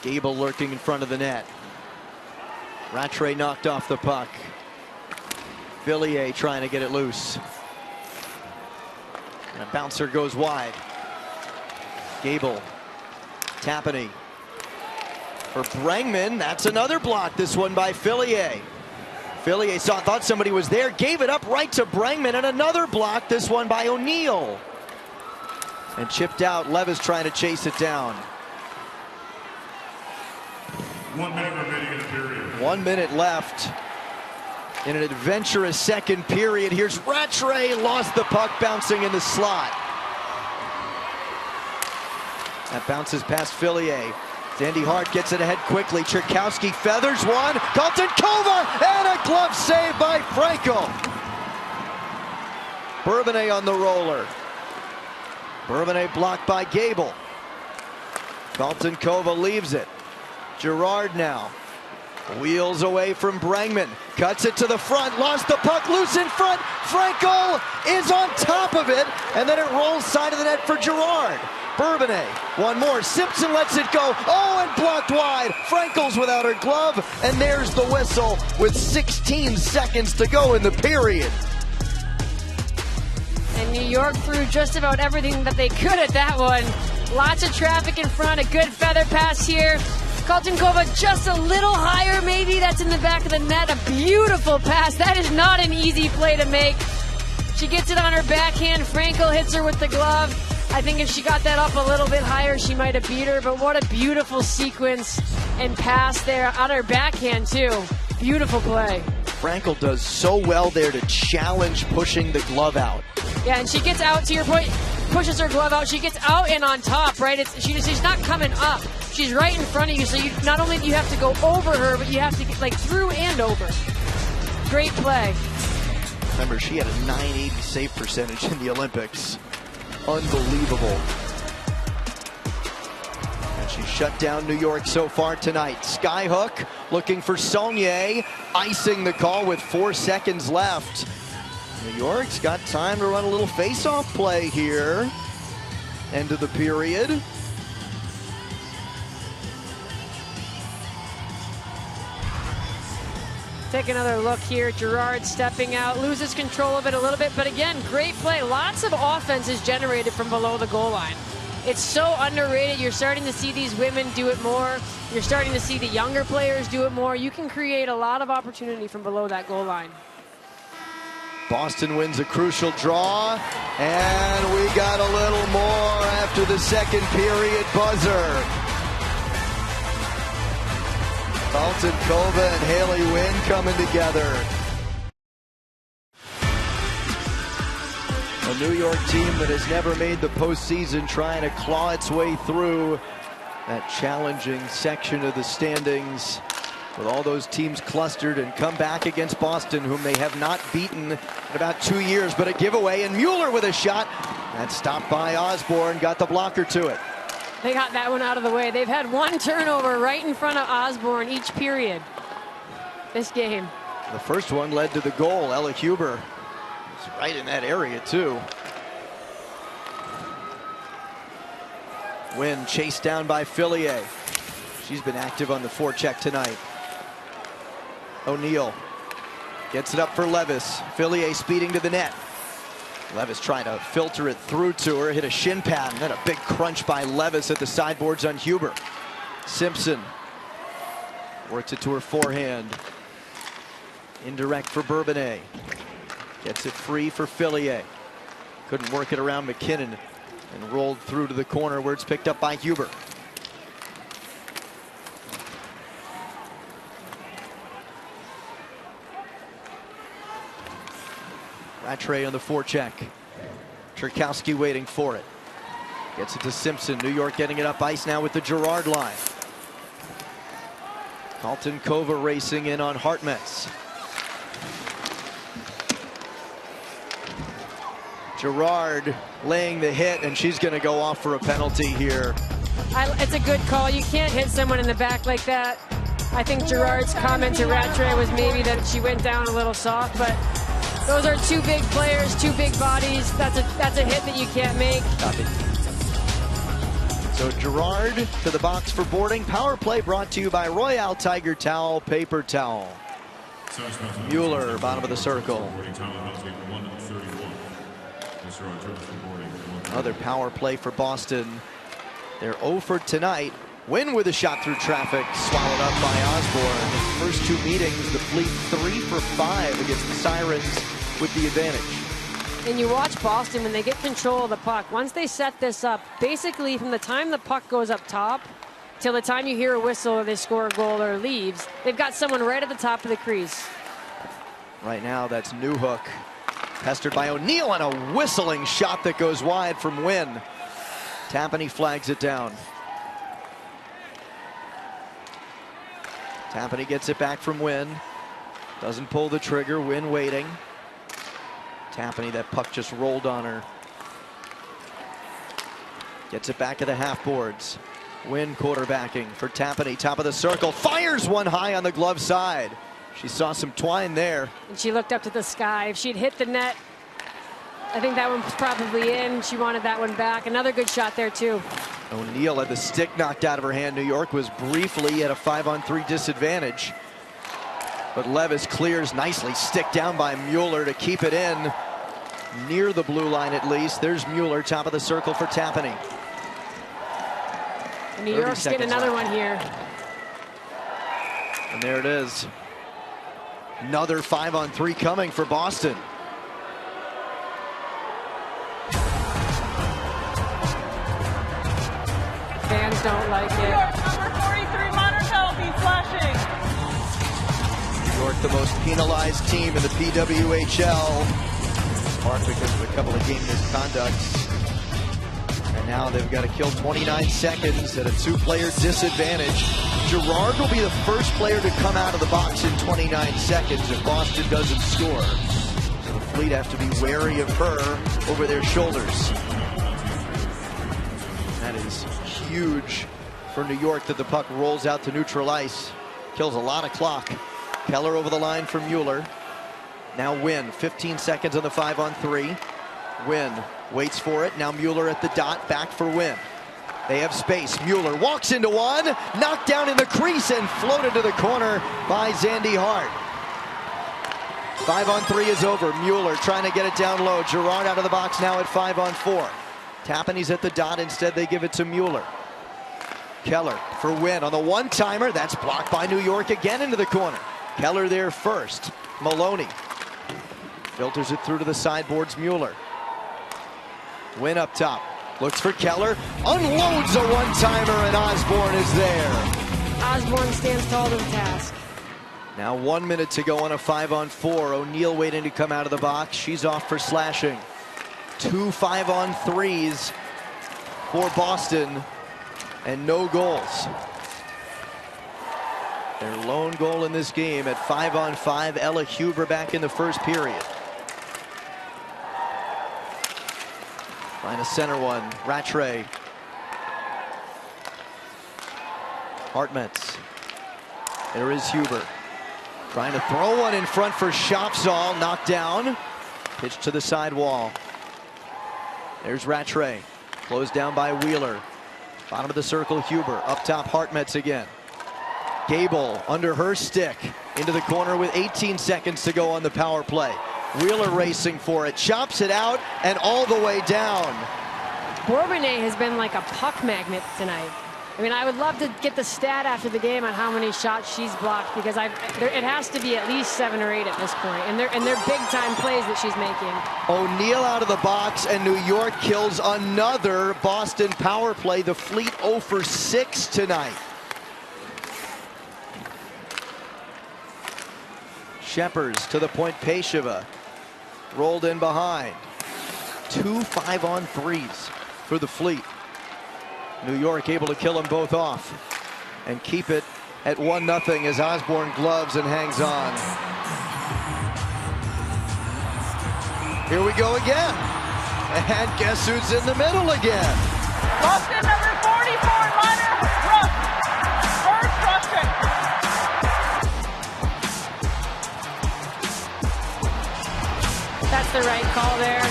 Gable lurking in front of the net. Rattray knocked off the puck. Villiers trying to get it loose. And a bouncer goes wide. Gable. Tapani. For Brangman, that's another block. This one by Fillier. Fillier thought somebody was there, gave it up right to Brangman, and another block. This one by O'Neill. And chipped out. Levis trying to chase it down. 1 minute remaining in the period. 1 minute left in an adventurous second period. Here's Rattray, lost the puck, bouncing in the slot. That bounces past Fillier. Zandy Hart gets it ahead quickly. Cherkowski feathers one. Colton Kova, and a glove save by Frankel. Bourbonnais on the roller. Bourbonnais blocked by Gable. Colton Kova leaves it. Girard now. Wheels away from Brangman. Cuts it to the front. Lost the puck. Loose in front. Frankel is on top of it. And then it rolls side of the net for Girard. Bourbonnais. One more. Simpson lets it go. Oh, and blocked wide. Frankel's without her glove. And there's the whistle with 16 seconds to go in the period. And New York threw just about everything that they could at that one. Lots of traffic in front. A good feather pass here. Colton Kova just a little higher, maybe. That's in the back of the net. A beautiful pass. That is not an easy play to make. She gets it on her backhand. Frankel hits her with the glove. I think if she got that up a little bit higher, she might have beat her, but what a beautiful sequence and pass there on her backhand, too. Beautiful play. Frankel does so well there to challenge pushing the glove out. Yeah, and she gets out, to your point, pushes her glove out. She gets out and on top, right? She's not coming up. She's right in front of you, so you not only do you have to go over her, but you have to get like through and over. Great play. Remember, she had a 980 save percentage in the Olympics. Unbelievable. And she shut down New York so far tonight. Skyhook looking for Saulnier, icing the call with 4 seconds left. New York's got time to run a little face-off play here. End of the period. Take another look here. Gerard stepping out, loses control of it a little bit, but again, great play. Lots of offense is generated from below the goal line. It's so underrated. You're starting to see these women do it more. You're starting to see the younger players do it more. You can create a lot of opportunity from below that goal line. Boston wins a crucial draw, and we got a little more after the second period buzzer. Dalton Kova and Haley Wynn coming together. A New York team that has never made the postseason trying to claw its way through that challenging section of the standings with all those teams clustered and come back against Boston, whom they have not beaten in about 2 years, but a giveaway, and Mueller with a shot. That's stopped by Osborne, got the blocker to it. They got that one out of the way. They've had one turnover right in front of Osborne each period this game. The first one led to the goal. Ella Huber is right in that area, too. Wynn chased down by Fillier. She's been active on the forecheck tonight. O'Neal gets it up for Levis. Fillier speeding to the net. Levis trying to filter it through to her, hit a shin pad, and then a big crunch by Levis at the sideboards on Huber. Simpson works it to her forehand. Indirect for Bourbonnais. Gets it free for Fillier. Couldn't work it around McKinnon and rolled through to the corner where it's picked up by Huber. Rattray on the forecheck. Cherkowski waiting for it. Gets it to Simpson. New York getting it up ice now with the Gerard line. Dalton Kova racing in on Hartmetz. Gerard laying the hit, and she's going to go off for a penalty here. It's a good call. You can't hit someone in the back like that. I think Gerard's comment to Rattray was maybe that she went down a little soft, but those are two big players, two big bodies. That's a hit that you can't make. So Gerard to the box for boarding. Power play brought to you by Royale Tiger Towel Paper Towel. Mueller, bottom of the circle. Another power play for Boston. They're 0 for tonight. Wynn with a shot through traffic, swallowed up by Osborne. First two meetings, the Fleet 3 for 5 against the Sirens with the advantage. And you watch Boston when they get control of the puck. Once they set this up, basically from the time the puck goes up top till the time you hear a whistle or they score a goal or leaves, they've got someone right at the top of the crease. Right now, that's Newhook. Pestered by O'Neal and a whistling shot that goes wide from Wynn. Tapani flags it down. Tapani gets it back from Wynn. Doesn't pull the trigger. Wynn waiting. Tapani, that puck just rolled on her. Gets it back at the half boards. Wynn quarterbacking for Tapani. Top of the circle. Fires one high on the glove side. She saw some twine there. And she looked up to the sky. If she'd hit the net, I think that one was probably in. She wanted that one back. Another good shot there, too. O'Neal had the stick knocked out of her hand. New York was briefly at a 5-on-3 disadvantage. But Levis clears nicely. Stick down by Mueller to keep it in. Near the blue line at least. There's Mueller, top of the circle for Tapani. New York's getting another one here. And there it is. Another 5-on-3 coming for Boston. don't like New it. York, number 43, minor penalty, flashing. New York, the most penalized team in the PWHL, partly because of a couple of game misconducts. And now they've got to kill 29 seconds at a 2-player disadvantage. Girard will be the first player to come out of the box in 29 seconds if Boston doesn't score. So the Fleet have to be wary of her over their shoulders. That is huge for New York that the puck rolls out to neutral ice. Kills a lot of clock. Keller over the line for Mueller. Now Wynn, 15 seconds on the 5-on-3. Wynn waits for it. Now Mueller at the dot, back for Wynn. They have space. Mueller walks into one, knocked down in the crease and floated to the corner by Zandy Hart. 5-on-3 is over. Mueller trying to get it down low. Girard out of the box now at 5-on-4. Tappane's at the dot. Instead, they give it to Mueller. Keller for Wynn on the one-timer. That's blocked by New York again into the corner. Keller there first. Maloney filters it through to the sideboards. Mueller. Wynn up top. Looks for Keller. Unloads a one-timer and Osborne is there. Osborne stands tall to the task. Now 1 minute to go on a 5-on-4. O'Neill waiting to come out of the box. She's off for slashing. 2 5-on-3s for Boston and no goals. Their lone goal in this game at 5-on-5. Ella Huber back in the first period. Trying to center one. Rattray. Hartmetz. There is Huber. Trying to throw one in front for Shopsall. Knocked down. Pitched to the side wall. There's Rattray. Closed down by Wheeler. Bottom of the circle, Huber. Up top, Hartmetz again. Gable under her stick. Into the corner with 18 seconds to go on the power play. Wheeler racing for it. Chops it out and all the way down. Bourbonnais has been like a puck magnet tonight. I mean, I would love to get the stat after the game on how many shots she's blocked, because it has to be at least 7 or 8 at this point, and they're big-time plays that she's making. O'Neill out of the box, and New York kills another Boston power play. The Fleet 0 for 6 tonight. Shepers to the point. Pesheva rolled in behind. 2 5-on-3s for the Fleet. New York able to kill them both off and keep it at 1-0 as Osborne gloves and hangs on. Here we go again. And guess who's in the middle again? Boston, number 44, minor, Rush. First Russian. That's the right call there.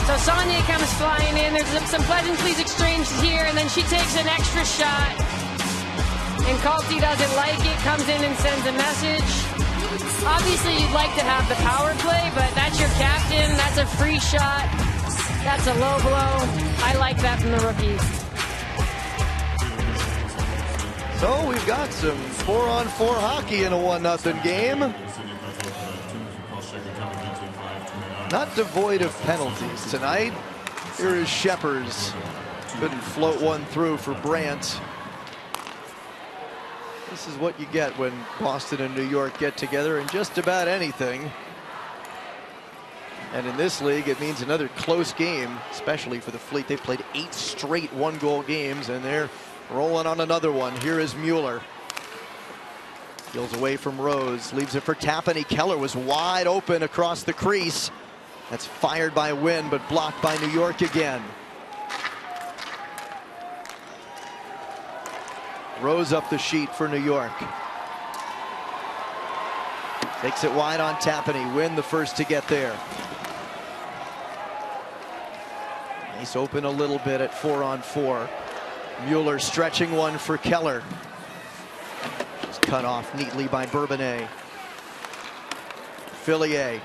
So Sonia comes flying in. There's some pleasantries exchanged here, and then she takes an extra shot. And Calty doesn't like it, comes in and sends a message. Obviously, you'd like to have the power play, but that's your captain. That's a free shot. That's a low blow. I like that from the rookie. So we've got some 4-on-4 hockey in a 1-0 game. Not devoid of penalties tonight. Here is Shepers. Couldn't float one through for Brandt. This is what you get when Boston and New York get together in just about anything. And in this league, it means another close game, especially for the Fleet. They played 8 straight 1-goal games, and they're rolling on another one. Here is Mueller. Steals away from Rose, leaves it for Tapani. Keller was wide open across the crease. That's fired by Wynn, but blocked by New York again. Rose up the sheet for New York. Takes it wide on Tapani. Wynn the first to get there. Nice open a little bit at 4-on-4. Mueller stretching one for Keller. Just cut off neatly by Bourbonnais. Fillier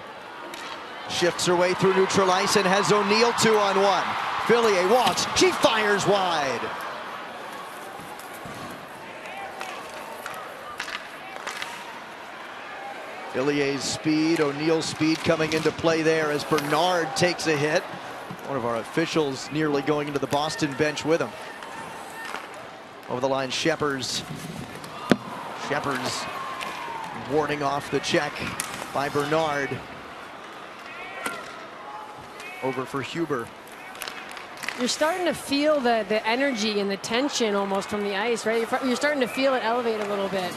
shifts her way through neutral ice and has O'Neill 2-on-1. Fillier walks, she fires wide. Fillier's speed, O'Neill's speed coming into play there as Bernard takes a hit. One of our officials nearly going into the Boston bench with him. Over the line, Shepherds. Shepherds warding off the check by Bernard. Over for Huber. You're starting to feel the energy and the tension almost from the ice, right? You're starting to feel it elevate a little bit.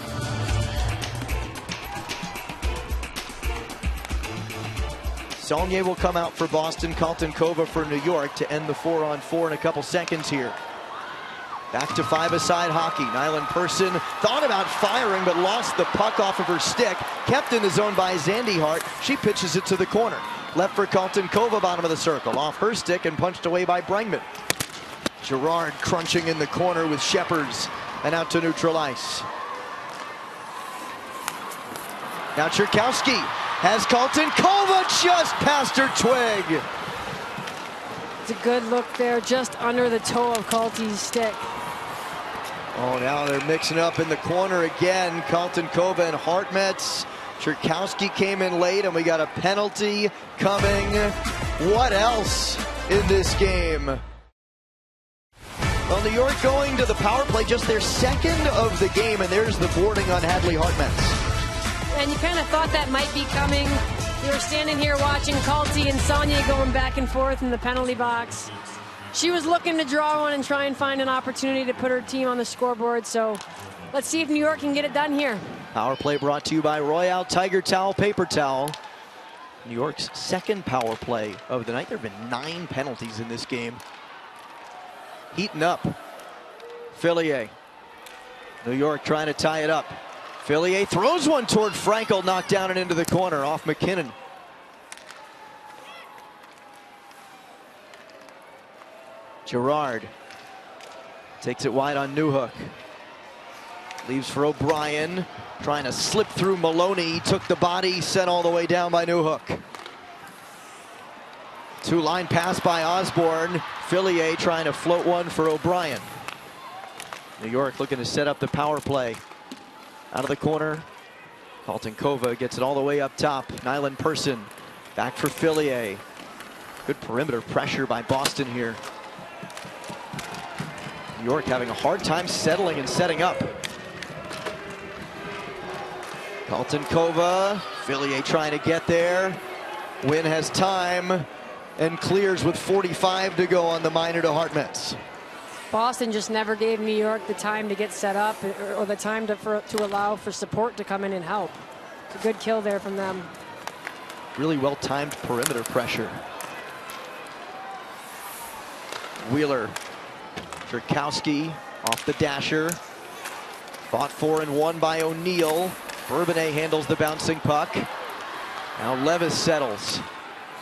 Saulnier will come out for Boston, Kaltenkova for New York to end the 4-on-4 in a couple seconds here. Back to five-a-side hockey. Nyland Person thought about firing but lost the puck off of her stick. Kept in the zone by Zandy Hart. She pitches it to the corner. Left for Kaltenkova, bottom of the circle. Off her stick and punched away by Brengman. Girard crunching in the corner with Shepherds and out to neutral ice. Now Cherkowski has Kaltenkova just past her twig. It's a good look there, just under the toe of Kalte's stick. Oh, now they're mixing up in the corner again. Kaltenkova and Hartmetz. Cherkowski came in late, and we got a penalty coming. What else in this game? Well, New York going to the power play, just their second of the game, and there's the boarding on Hadley Hartmetz. And you kind of thought that might be coming. You were standing here watching Kalte and Saulnier going back and forth in the penalty box. She was looking to draw one and try and find an opportunity to put her team on the scoreboard. So let's see if New York can get it done here. Power play brought to you by Royale Tiger Towel Paper Towel. New York's second power play of the night. There have been 9 penalties in this game. Heating up. Fillier. New York trying to tie it up. Fillier throws one toward Frankel, knocked down and into the corner off McKinnon. Girard takes it wide on Newhook. Leaves for O'Brien, trying to slip through Maloney. He took the body, sent all the way down by Newhook. Two-line pass by Osborne. Fillier trying to float one for O'Brien. New York looking to set up the power play. Out of the corner, Kaltenkova gets it all the way up top. Nyland Person back for Fillier. Good perimeter pressure by Boston here. New York having a hard time settling and setting up. Kaltenkova, Fillier trying to get there. Wynn has time and clears with 45 to go on the minor to Hartmetz. Boston just never gave New York the time to get set up or the time to allow for support to come in and help. It's a good kill there from them. Really well-timed perimeter pressure. Wheeler. Cherkowski off the dasher. Fought for and won by O'Neill. Bourbonnais handles the bouncing puck. Now Levis settles.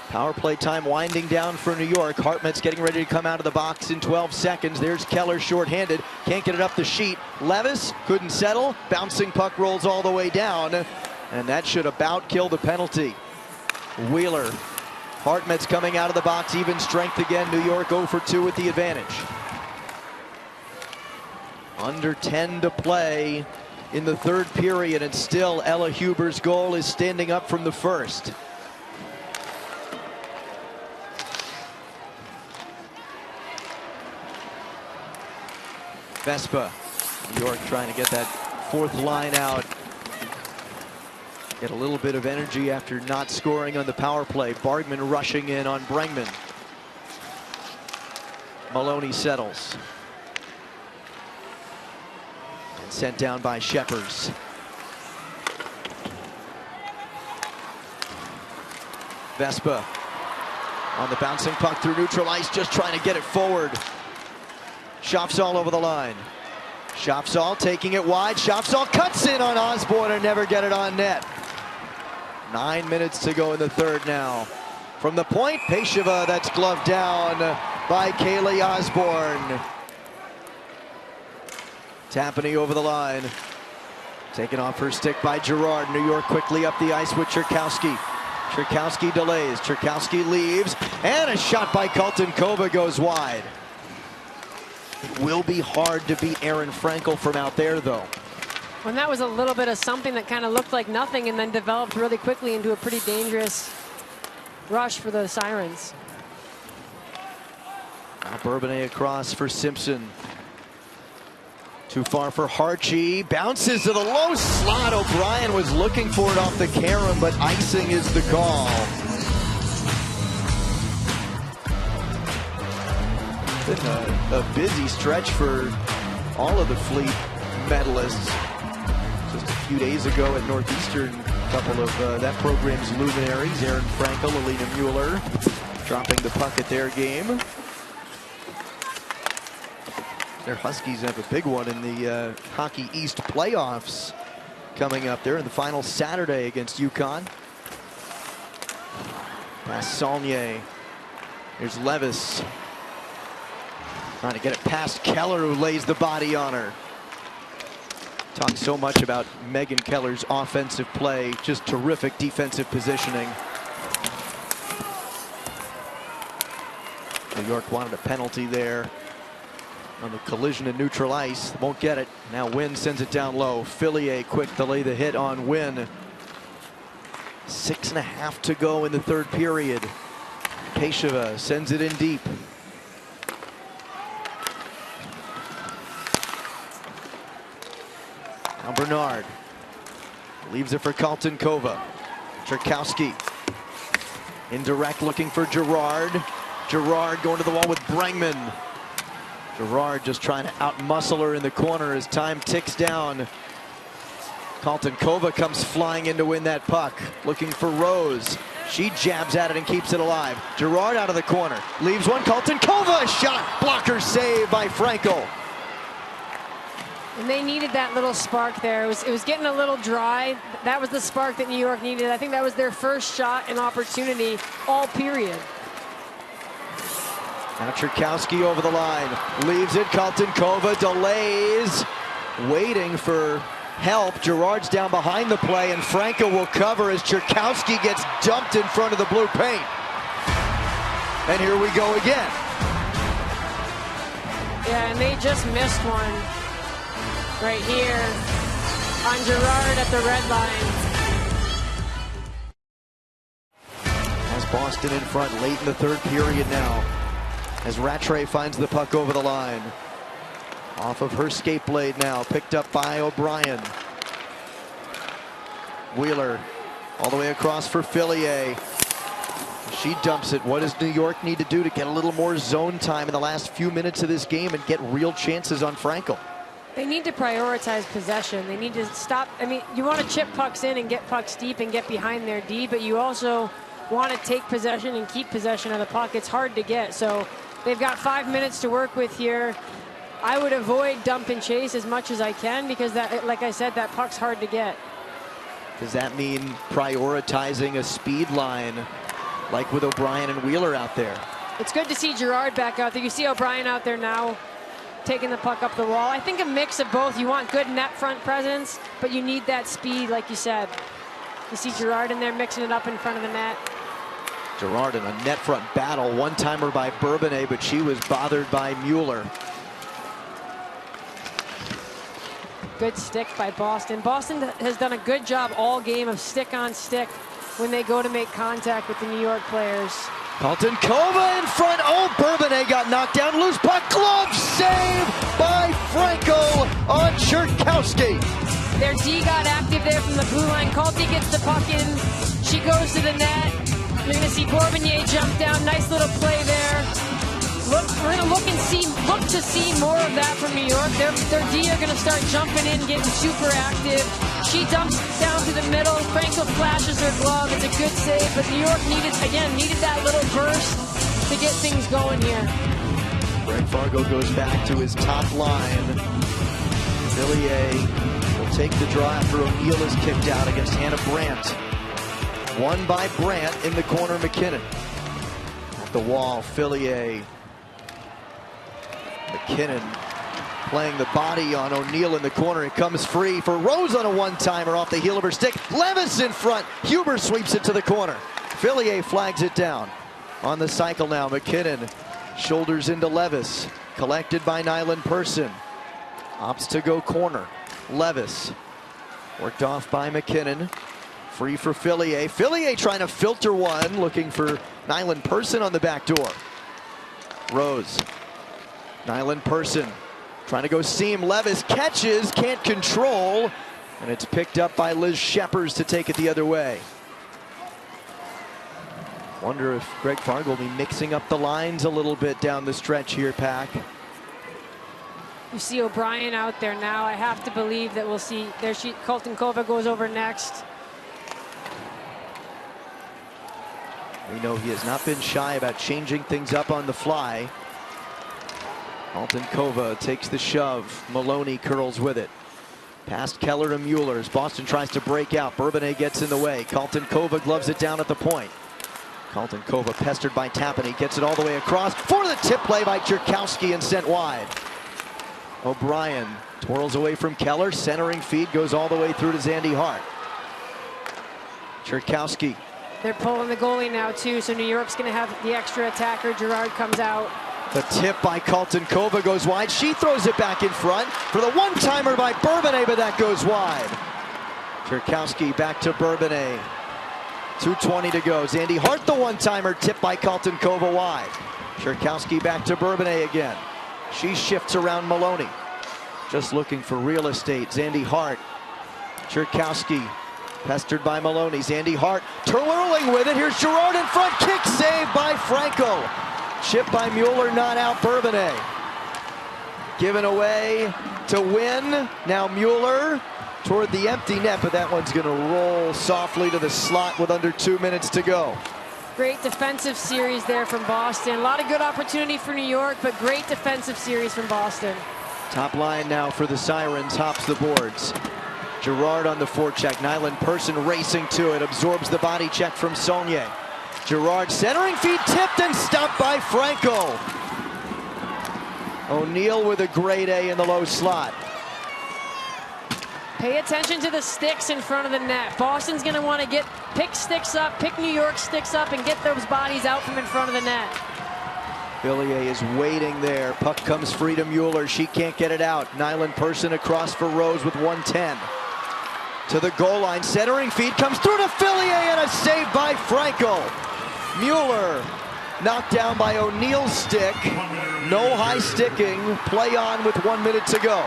Power play time winding down for New York. Hartmetz getting ready to come out of the box in 12 seconds. There's Keller shorthanded. Can't get it up the sheet. Levis couldn't settle. Bouncing puck rolls all the way down. And that should about kill the penalty. Wheeler. Hartmetz coming out of the box. Even strength again. New York 0 for 2 with the advantage. Under 10 to play in the third period, and still Ella Huber's goal is standing up from the first. Vespa. New York trying to get that fourth line out. Get a little bit of energy after not scoring on the power play. Bargman rushing in on Brengman. Maloney settles. And sent down by Shepherds. Vespa on the bouncing puck through neutral ice, just trying to get it forward. Shopsall over the line. Shopsall taking it wide. Shopsall cuts in on Osborne and never get it on net. 9 minutes to go in the third now. From the point, Pesheva, that's gloved down by Kaylee Osborne. Tapani over the line. Taken off her stick by Girard. New York quickly up the ice with Cherkowski. Cherkowski delays. Cherkowski leaves. And a shot by Kaltenkova goes wide. It will be hard to beat Erin Frankel from out there, though. When that was a little bit of something that kind of looked like nothing and then developed really quickly into a pretty dangerous rush for the Sirens. Now Bourbonnais across for Simpson. Too far for Harchie. Bounces to the low slot. O'Brien was looking for it off the carom, but icing is the call. Been a busy stretch for all of the Fleet medalists. Just a few days ago at Northeastern, a couple of that program's luminaries, Aaron Frankel, Alina Mueller, dropping the puck at their game. Their Huskies have a big one in the Hockey East playoffs coming up there in the final Saturday against UConn. Past Saulnier. Here's Levis. Trying to get it past Keller, who lays the body on her. Talk so much about Megan Keller's offensive play. Just terrific defensive positioning. New York wanted a penalty there on the collision in neutral ice. Won't get it. Now Wynn sends it down low. Fillier quick to lay the hit on Wynn. 6.5 to go in the third period. Pesheva sends it in deep. Now Bernard leaves it for Kaltenkova. Cherkowski indirect, looking for Gerard. Gerard going to the wall with Brangman. Gerard just trying to outmuscle her in the corner as time ticks down. Kaltenkova comes flying in to win that puck, looking for Rose. She jabs at it and keeps it alive. Gerard out of the corner, leaves one. Kaltenkova, shot, blocker save by Frankel. And they needed that little spark there. It was getting a little dry. That was the spark that New York needed. I think that was their first shot and opportunity all period. Now Cherkowski over the line, leaves it. Kaltenkova delays, waiting for help. Gerard's down behind the play, and Frankel will cover as Cherkowski gets dumped in front of the blue paint. And here we go again. Yeah, and they just missed one right here on Gerard at the red line. Has Boston in front late in the third period now, as Rattray finds the puck over the line. Off of her skate blade now, picked up by O'Brien. Wheeler all the way across for Fillier. She dumps it. What does New York need to do to get a little more zone time in the last few minutes of this game and get real chances on Frankel? They need to prioritize possession. They need to stop. I mean, you want to chip pucks in and get pucks deep and get behind their D, but you also want to take possession and keep possession of the puck. It's hard to get, so they've got 5 minutes to work with here. I would avoid dump and chase as much as I can, because that, like I said, that puck's hard to get. Does that mean prioritizing a speed line like with O'Brien and Wheeler out there? It's good to see Gerard back out there. You see O'Brien out there now taking the puck up the wall. I think a mix of both. You want good net front presence, but you need that speed, like you said. You see Gerard in there mixing it up in front of the net. Gerard in a net front battle. One-timer by Bourbonnais, but she was bothered by Mueller. Good stick by Boston. Boston has done a good job all game of stick on stick when they go to make contact with the New York players. Kaltenkova in front. Oh, Bourbonnais got knocked down. Loose puck. Glove save by Frankel on Cherkowski. Their D got active there from the blue line. Kalte gets the puck in. She goes to the net. You're going to see Bourbonnais jump down. Nice little play there. We're going to look to see more of that from New York. Their D are going to start jumping in, getting super active. She dumps down to the middle. Frankel flashes her glove. It's a good save, but New York needed that little burst to get things going here. Greg Fargo goes back to his top line. Villiers will take the draw after O'Neill is kicked out against Hannah Brandt. Won by Brandt in the corner. McKinnon at the wall. Fillier. McKinnon playing the body on O'Neill in the corner. It comes free for Rose on a one-timer off the heel of her stick. Levis in front. Huber sweeps it to the corner. Fillier flags it down. On the cycle now, McKinnon shoulders into Levis. Collected by Nyland Person. Opts to go corner. Levis worked off by McKinnon. Free for Fillier. Fillier trying to filter one, looking for Nyland Person on the back door. Rose. Nyland Person Trying to go seam. Levis catches, can't control, and it's picked up by Liz Sheppers to take it the other way. Wonder if Greg Fargo will be mixing up the lines a little bit down the stretch here, Pack. You see O'Brien out there now. I have to believe that we'll see there. Colton Kova goes over next. We know he has not been shy about changing things up on the fly. Colton Kova takes the shove. Maloney curls with it. Past Keller to Mueller as Boston tries to break out. Bourbonnais gets in the way. Colton Kova gloves it down at the point. Colton Kova pestered by Tapani, gets it all the way across for the tip play by Cherkowski and sent wide. O'Brien twirls away from Keller, centering feed goes all the way through to Zandy Hart. Cherkowski. They're pulling the goalie now too, so New York's going to have the extra attacker. Gerard comes out. The tip by Colton Kova goes wide. She throws it back in front for the one-timer by Bourbonnais, but that goes wide. Cherkowski back to Bourbonnais. 2:20 to go. Zandy Hart, the one-timer, tipped by Colton Kova wide. Cherkowski back to Bourbonnais again. She shifts around Maloney. Just looking for real estate. Zandy Hart. Cherkowski pestered by Maloney. Zandy Hart twirling with it. Here's Gerard in front. Kick save by Franco. Chip by Mueller, not out. Bourbonnais. Given away to win. Now Mueller toward the empty net, but that one's going to roll softly to the slot with under 2 minutes to go. Great defensive series there from Boston. A lot of good opportunity for New York, but great defensive series from Boston. Top line now for the Sirens, hops the boards. Gerard on the forecheck. Nyland Person racing to it, absorbs the body check from Saulnier. Gerard centering feed, tipped and stopped by Franco. O'Neill with a grade A in the low slot. Pay attention to the sticks in front of the net. Boston's going to want to pick sticks up, pick New York sticks up, and get those bodies out from in front of the net. Villiers is waiting there. Puck comes free to Mueller. She can't get it out. Nyland Person across for Rose with 1:10. To the goal line. Centering feed comes through to Villiers and a save by Franco. Mueller knocked down by O'Neill's stick. No high sticking. Play on with 1 minute to go.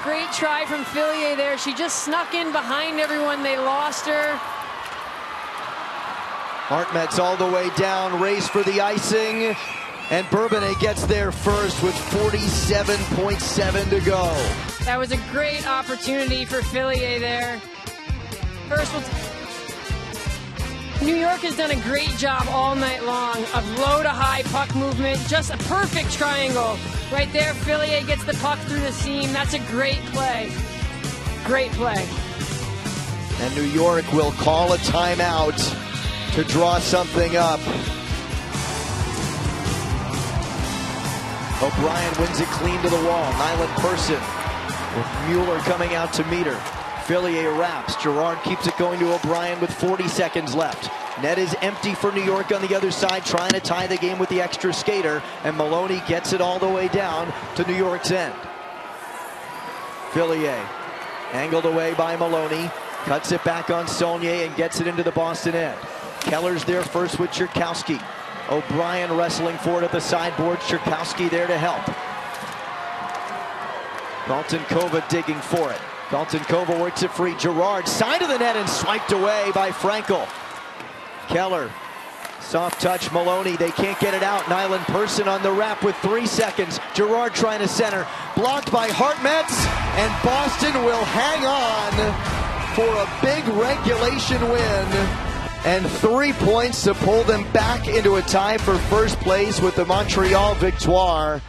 Great try from Villiers there. She just snuck in behind everyone. They lost her. Hartmett's all the way down. Race for the icing. And Bourbonnais gets there first with 47.7 to go. That was a great opportunity for Villiers there. First, New York has done a great job all night long of low to high puck movement. Just a perfect triangle. Right there, Villiers gets the puck through the seam. That's a great play. Great play. And New York will call a timeout to draw something up. O'Brien wins it clean to the wall. Nyland Person with Mueller coming out to meet her. Villiers wraps. Gerard keeps it going to O'Brien with 40 seconds left. Net is empty for New York on the other side, trying to tie the game with the extra skater, and Maloney gets it all the way down to New York's end. Villiers angled away by Maloney, cuts it back on Saulnier and gets it into the Boston end. Keller's there first with Cherkowski. O'Brien wrestling for it at the sideboard. Cherkowski there to help. Colton Kova digging for it. Colton Kova works it free. Gerard side of the net and swiped away by Frankel. Keller, soft touch. Maloney, they can't get it out. Nyland Person on the wrap with 3 seconds. Gerard trying to center, blocked by Hartmetz, and Boston will hang on for a big regulation win and 3 points to pull them back into a tie for first place with the Montreal Victoire.